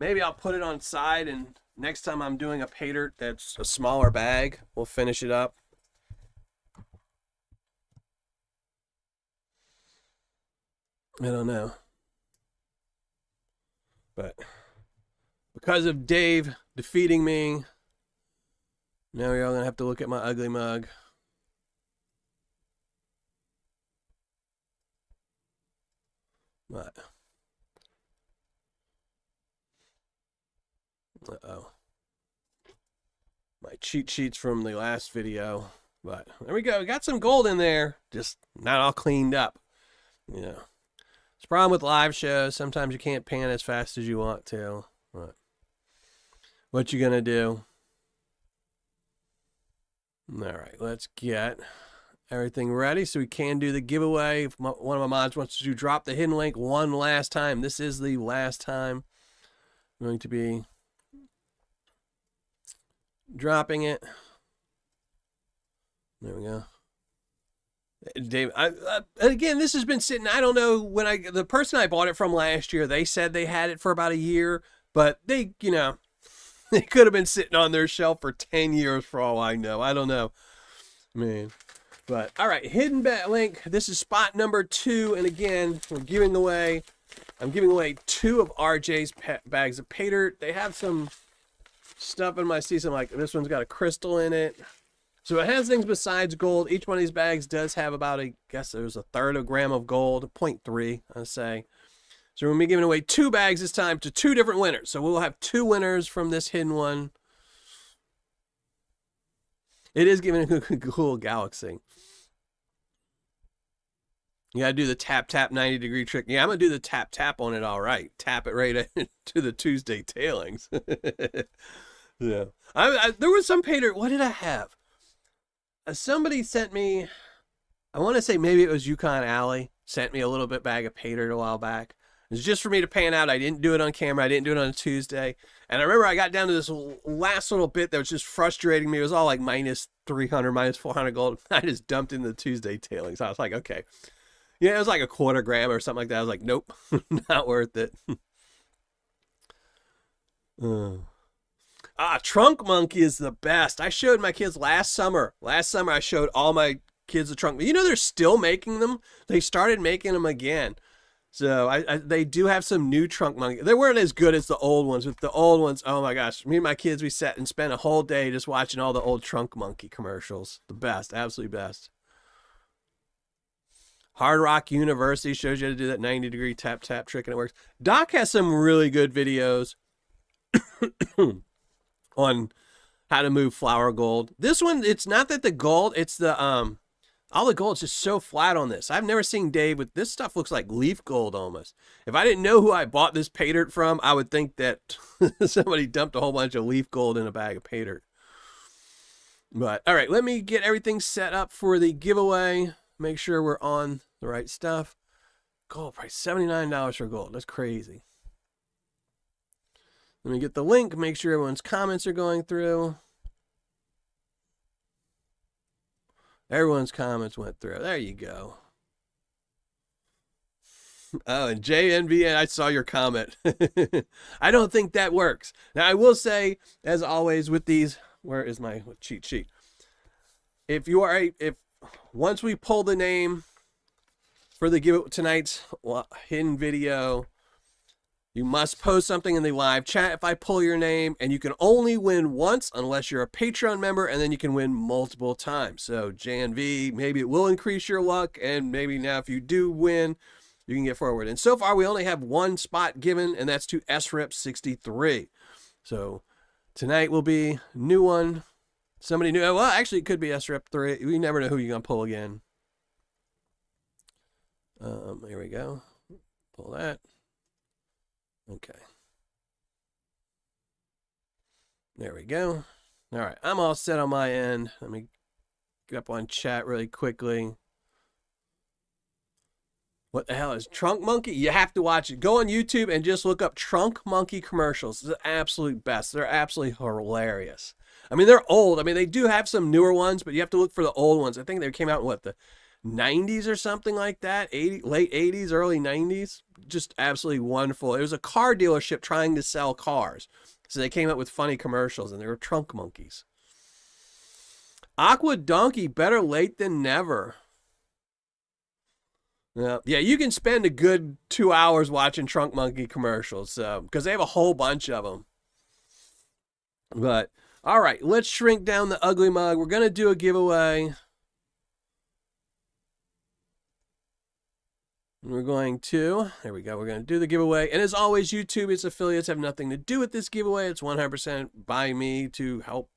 Maybe I'll put it on side, and next time I'm doing a Paydirt that's a smaller bag, we'll finish it up. I don't know. But because of Dave defeating me, now you're all going to have to look at my ugly mug. But... Uh-oh. my cheat sheets from the last video. But there we go. We got some gold in there, just not all cleaned up. You know, it's a problem with live shows. Sometimes you can't pan as fast as you want to. But what you gonna do? All right, let's get everything ready so we can do the giveaway. If one of my mods wants to drop the hidden link one last time, this is the last time I'm going to be dropping it. There we go. Dave, again, this has been sitting, I don't know, when the person I bought it from last year, they said they had it for about a year, but they, you know, they could have been sitting on their shelf for 10 years for all I know. I don't know, man. But, all right, hidden bet link. This is spot number 2. And again, I'm giving away 2 of RJ's bags of Paydirt. They have some stuff in my season, like this one's got a crystal in it. So it has things besides gold. Each one of these bags does have about, I guess there's 1/3 gram of gold, 0.3, I'd say. So we're going to be giving away 2 bags this time to 2 different winners. So we'll have 2 winners from this hidden one. It is giving a cool galaxy. You got to do the tap 90-degree trick. Yeah, I'm going to do the tap on it all right. Tap it right to the Tuesday tailings. Yeah. There was some Paydirt. What did I have? Somebody sent me, I want to say maybe it was Yukon Alley, sent me a little bit bag of Paydirt a while back. It was just for me to pan out. I didn't do it on camera. I didn't do it on a Tuesday. And I remember I got down to this last little bit that was just frustrating me. It was all like minus 300, minus 400 gold. I just dumped in the Tuesday tailings. I was like, okay. Yeah, it was like 1/4 gram or something like that. I was like, nope, not worth it. Trunk Monkey is the best. I showed my kids last summer. Last summer, I showed all my kids the Trunk Monkey. You know, they're still making them. They started making them again. So they do have some new Trunk Monkey. They weren't as good as the old ones. With the old ones, oh my gosh. Me and my kids, we sat and spent a whole day just watching all the old Trunk Monkey commercials. The best, absolutely best. Hard Rock University shows you how to do that 90-degree tap trick, and it works. Doc has some really good videos on how to move flower gold. This one, it's not that the gold, it's the all the gold's just so flat on this. I've never seen Dave with this stuff. Looks like leaf gold almost. If I didn't know who I bought this Paydirt from, I would think that somebody dumped a whole bunch of leaf gold in a bag of Paydirt. But all right, let me get everything set up for the giveaway. Make sure we're on the right stuff. Gold price, $79 for gold. That's crazy. Let me get the link. Make sure everyone's comments are going through. Everyone's comments went through. There you go. Oh, and JNVN, I saw your comment. I don't think that works. Now, I will say, as always, with these, where is my cheat sheet? If once we pull the name for the tonight's hidden video, you must post something in the live chat if I pull your name, and you can only win once unless you're a Patreon member, and then you can win multiple times. So JNV, maybe it will increase your luck, and maybe now if you do win, you can get forward. And so far, we only have 1 spot given, and that's to SRIP63. So tonight will be a new one. Somebody new. Well, actually, it could be SRIP3. We never know who you're going to pull again. Here we go. Pull that. Okay. There we go. All right. I'm all set on my end. Let me get up on chat really quickly. What the hell is Trunk Monkey? You have to watch it. Go on YouTube and just look up Trunk Monkey commercials. It's the absolute best. They're absolutely hilarious. I mean, they're old. I mean, they do have some newer ones, but you have to look for the old ones. I think they came out in, what, the 90s or something like that? Late 80s, early 90s? Just absolutely wonderful. It was a car dealership trying to sell cars. So they came up with funny commercials, and they were Trunk Monkeys. Aqua Donkey, better late than never. Yeah, you can spend a good 2 hours watching Trunk Monkey commercials, because they have a whole bunch of them. But, all right, let's shrink down the ugly mug. We're going to do a giveaway. We're going to, there we go, we're going to do the giveaway. And as always, YouTube, its affiliates have nothing to do with this giveaway. It's 100% by me to help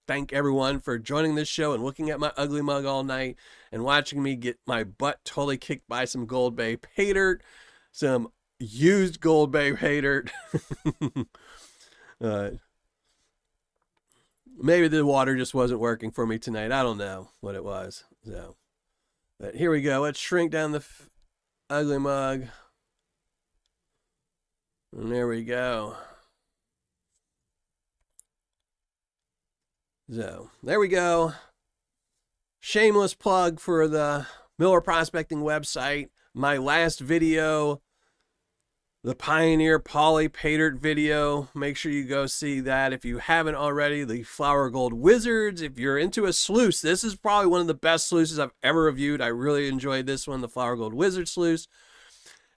thank everyone for joining this show and looking at my ugly mug all night and watching me get my butt totally kicked by some Gold Bay Paydirt, some used Gold Bay Paydirt. Maybe the water just wasn't working for me tonight. I don't know what it was. So, but here we go. Let's shrink down the ugly mug. And there we go. So, there we go. Shameless plug for the Miller Prospecting website. My last video, the Pioneer Poly Paydirt video. Make sure you go see that if you haven't already. The Flower Gold Wizards. If you're into a sluice, this is probably one of the best sluices I've ever reviewed. I really enjoyed this one, the Flower Gold Wizard sluice.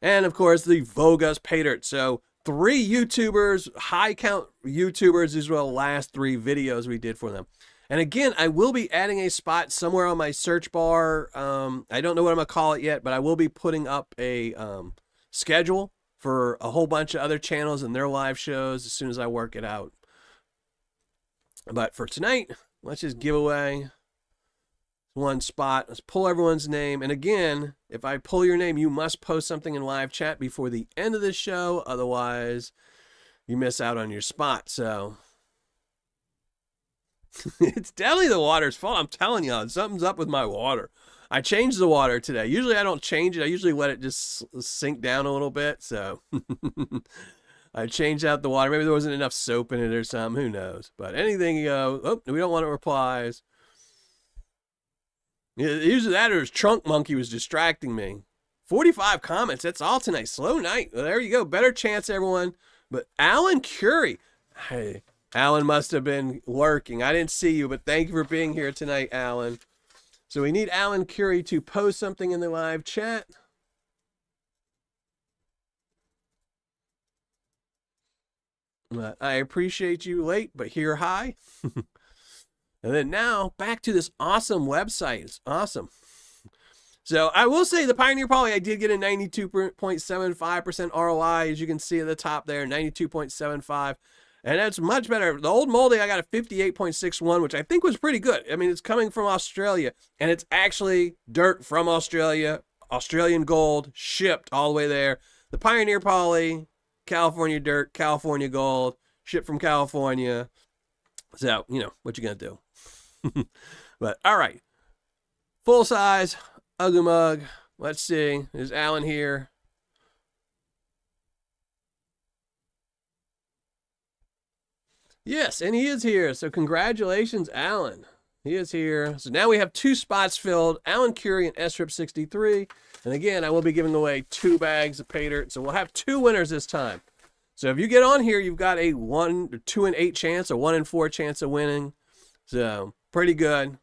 And of course, the Vogus Paydirt. So 3 YouTubers, high count YouTubers. These were the last 3 videos we did for them. And again, I will be adding a spot somewhere on my search bar. I don't know what I'm going to call it yet, but I will be putting up a schedule for a whole bunch of other channels and their live shows as soon as I work it out. But for tonight, let's just give away one spot. Let's pull everyone's name. And again, if I pull your name, you must post something in live chat before the end of the show. Otherwise, you miss out on your spot. So it's definitely the water's fault. I'm telling you, something's up with my water. I changed the water today. Usually I don't change it. I usually let it just sink down a little bit. So I changed out the water. Maybe there wasn't enough soap in it or something. Who knows? But anything you go, oh, we don't want it replies. Usually that or his trunk monkey was distracting me. 45 comments. That's all tonight. Slow night. Well, there you go. Better chance, everyone. But Alan Curie. Hey, Alan must have been lurking. I didn't see you, but thank you for being here tonight, Alan. So we need Alan Curie to post something in the live chat. I appreciate you late, but here high. And then now back to this awesome website. It's awesome. So I will say the Pioneer Poly, I did get a 92.75% ROI, as you can see at the top there, 92.75. And that's much better. The old moldy, I got a 58.61, which I think was pretty good. I mean, it's coming from Australia, and it's actually dirt from Australia, Australian gold, shipped all the way there. The Pioneer Poly, California dirt, California gold, shipped from California. So, you know, what you gonna do? But, all right. Full size, ugly mug. Let's see. There's Alan here. Yes, and he is here. So congratulations, Alan. He is here. So now we have 2 spots filled. Alan Curie and SRIP 63. And again, I will be giving away 2 bags of Paydirt. So we'll have 2 winners this time. So if you get on here, you've got a 2 in 8 chance, a 1 in 4 chance of winning. So pretty good.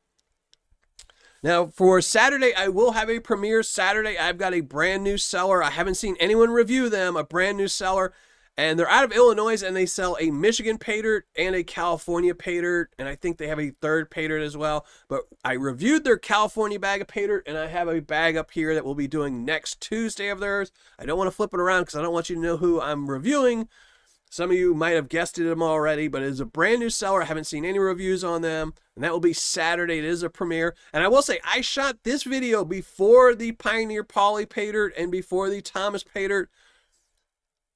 Now for Saturday, I will have a premiere Saturday. I've got a brand new seller. I haven't seen anyone review them. A brand new seller. And they're out of Illinois, and they sell a Michigan Paydirt and a California Paydirt, and I think they have a 3rd Paydirt as well. But I reviewed their California bag of Paydirt, and I have a bag up here that we'll be doing next Tuesday of theirs. I don't want to flip it around because I don't want you to know who I'm reviewing. Some of you might have guessed it them already, but it is a brand new seller. I haven't seen any reviews on them, and that will be Saturday. It is a premiere. And I will say, I shot this video before the Pioneer Poly Paydirt and before the Thomas Paydirt.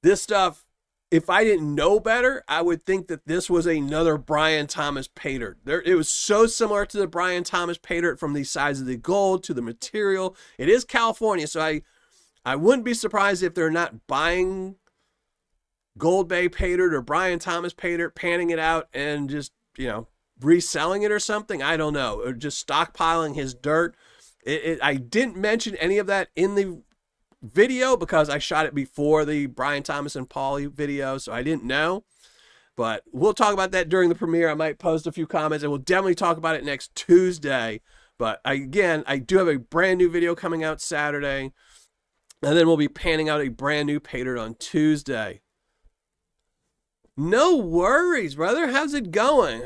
This stuff, if I didn't know better, I would think that this was another Brian Thomas Paydirt. It was so similar to the Brian Thomas Paydirt from the size of the gold to the material. It is California, so I wouldn't be surprised if they're not buying Gold Bay Paydirt or Brian Thomas Paydirt, panning it out and just, you know, reselling it or something. I don't know. Or just stockpiling his dirt. I didn't mention any of that in the video because I shot it before the Brian Thomas and Paulie video, so I didn't know. But we'll talk about that during the premiere. I might post a few comments, and we'll definitely talk about it next Tuesday. But again, I do have a brand new video coming out Saturday, and then we'll be panning out a brand new Paydirt on Tuesday. No worries, brother. How's it going?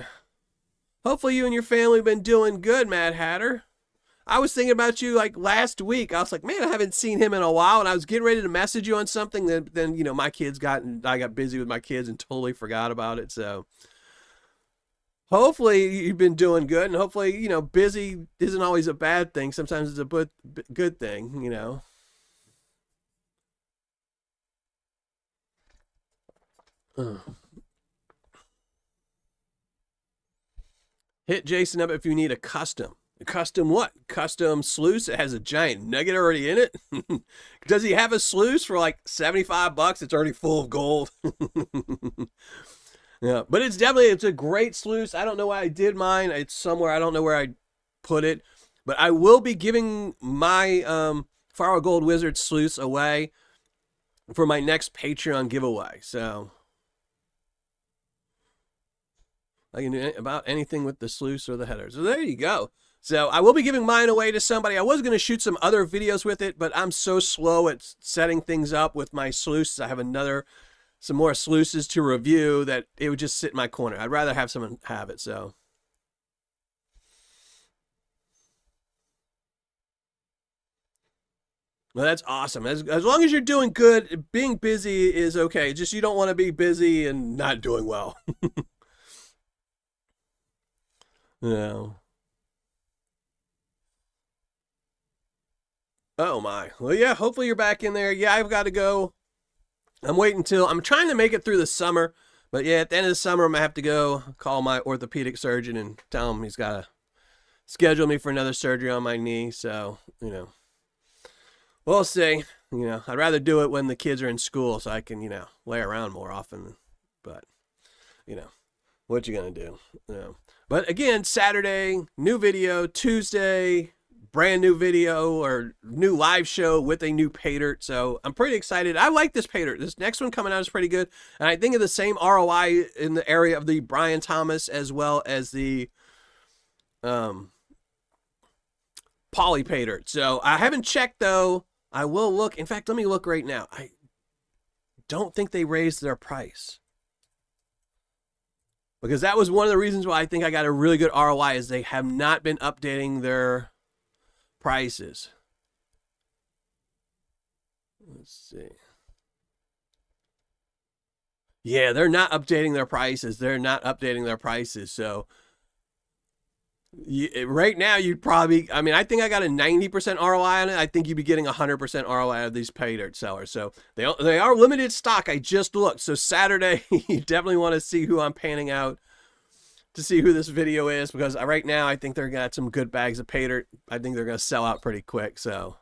Hopefully you and your family have been doing good, Mad Hatter. I was thinking about you like last week. I was like, man, I haven't seen him in a while. And I was getting ready to message you on something. Then you know, I got busy with my kids and totally forgot about it. So hopefully you've been doing good, and hopefully, busy isn't always a bad thing. Sometimes it's a good thing. Hit Jason up if you need a custom. A custom what? Custom sluice that has a giant nugget already in it? Does he have a sluice for like $75? It's already full of gold. Yeah, but it's a great sluice. I don't know why I did mine. It's somewhere. I don't know where I put it. But I will be giving my Faro Gold Wizard sluice away for my next Patreon giveaway. So I can do about anything with the sluice or the header. So there you go. So I will be giving mine away to somebody. I was going to shoot some other videos with it, but I'm so slow at setting things up with my sluices. I have some more sluices to review that it would just sit in my corner. I'd rather have someone have it. So well, that's awesome. As long as you're doing good, being busy is okay. Just you don't want to be busy and not doing well. No. Oh my. Well, yeah, hopefully you're back in there. Yeah, I've got to go. I'm trying to make it through the summer, but yeah, at the end of the summer, I'm going to have to go call my orthopedic surgeon and tell him he's got to schedule me for another surgery on my knee. So, we'll see. I'd rather do it when the kids are in school so I can, lay around more often, but, what you going to do? But again, Saturday, new video, Tuesday, brand new video or new live show with a new Paydirt. So I'm pretty excited. I like this Paydirt. This next one coming out is pretty good. And I think of the same ROI in the area of the Brian Thomas as well as the Poly Paydirt. So I haven't checked though. I will look. In fact, let me look right now. I don't think they raised their price. Because that was one of the reasons why I think I got a really good ROI is they have not been updating their prices. Let's see. Yeah, they're not updating their prices. So right now you'd probably, I think I got a 90% ROI on it. I think you'd be getting 100% ROI out of these Paydirt sellers. So they are limited stock. I just looked. So Saturday, you definitely want to see who I'm panning out to see who this video is, because right now I think they're got some good bags of Paydirt. I think they're going to sell out pretty quick. So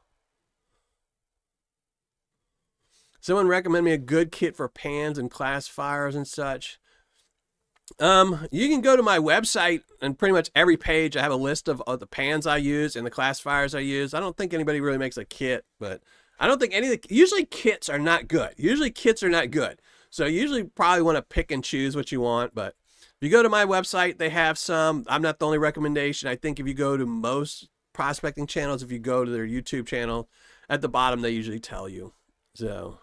someone recommend me a good kit for pans and classifiers and such. You can go to my website and pretty much every page I have a list of the pans I use and the classifiers I use. I don't think anybody really makes a kit, but I don't think usually kits are not good. So you usually probably want to pick and choose what you want, but if you go to my website, they have some. I'm not the only recommendation. I think if you go to most prospecting channels, if you go to their YouTube channel, at the bottom, they usually tell you. So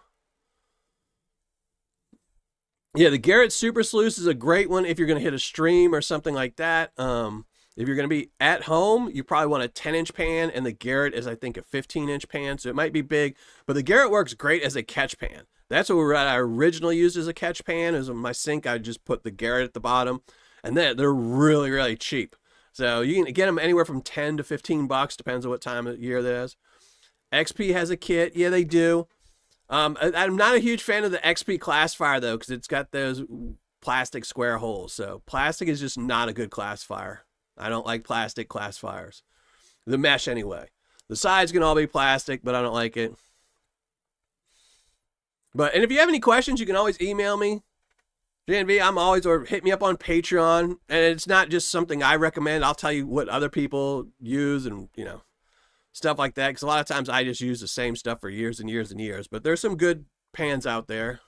yeah, the Garrett Super Sluice is a great one if you're going to hit a stream or something like that. If you're going to be at home, you probably want a 10-inch pan, and the Garrett is, I think, a 15-inch pan, so it might be big. But the Garrett works great as a catch pan. That's what I originally used as a catch pan. Is my sink, I just put the Garrett at the bottom, and then they're really, really cheap. So you can get them anywhere from $10 to $15, depends on what time of year that is. XP has a kit. Yeah, they do. I'm not a huge fan of the XP classifier, though, because it's got those plastic square holes. So plastic is just not a good classifier. I don't like plastic classifiers. The mesh, anyway. The sides can all be plastic, but I don't like it. And if you have any questions, you can always email me. JNV, or hit me up on Patreon. And it's not just something I recommend. I'll tell you what other people use and, stuff like that. Because a lot of times I just use the same stuff for years and years and years. But there's some good pans out there.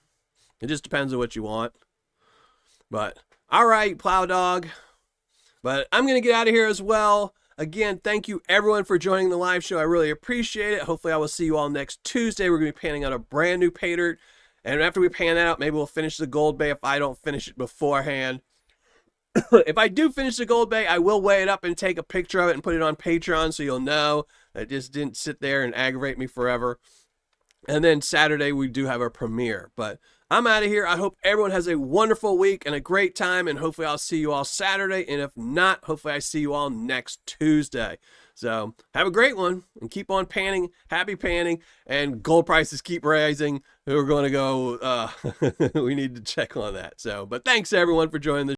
It just depends on what you want. But, all right, Plow Dog. But I'm going to get out of here as well. Again, thank you everyone for joining the live show. I really appreciate it. Hopefully I will see you all next Tuesday. We're going to be panning out a brand new Paydirt. And after we pan that out, maybe we'll finish the Gold Bay if I don't finish it beforehand. If I do finish the Gold Bay, I will weigh it up and take a picture of it and put it on Patreon so you'll know it just didn't sit there and aggravate me forever. And then Saturday we do have our premiere. But I'm out of here. I hope everyone has a wonderful week and a great time, and hopefully I'll see you all Saturday, and if not, hopefully I see you all next Tuesday. So have a great one and keep on panning. Happy panning, and gold prices keep rising. We're going to go, we need to check on that. So, but thanks everyone for joining the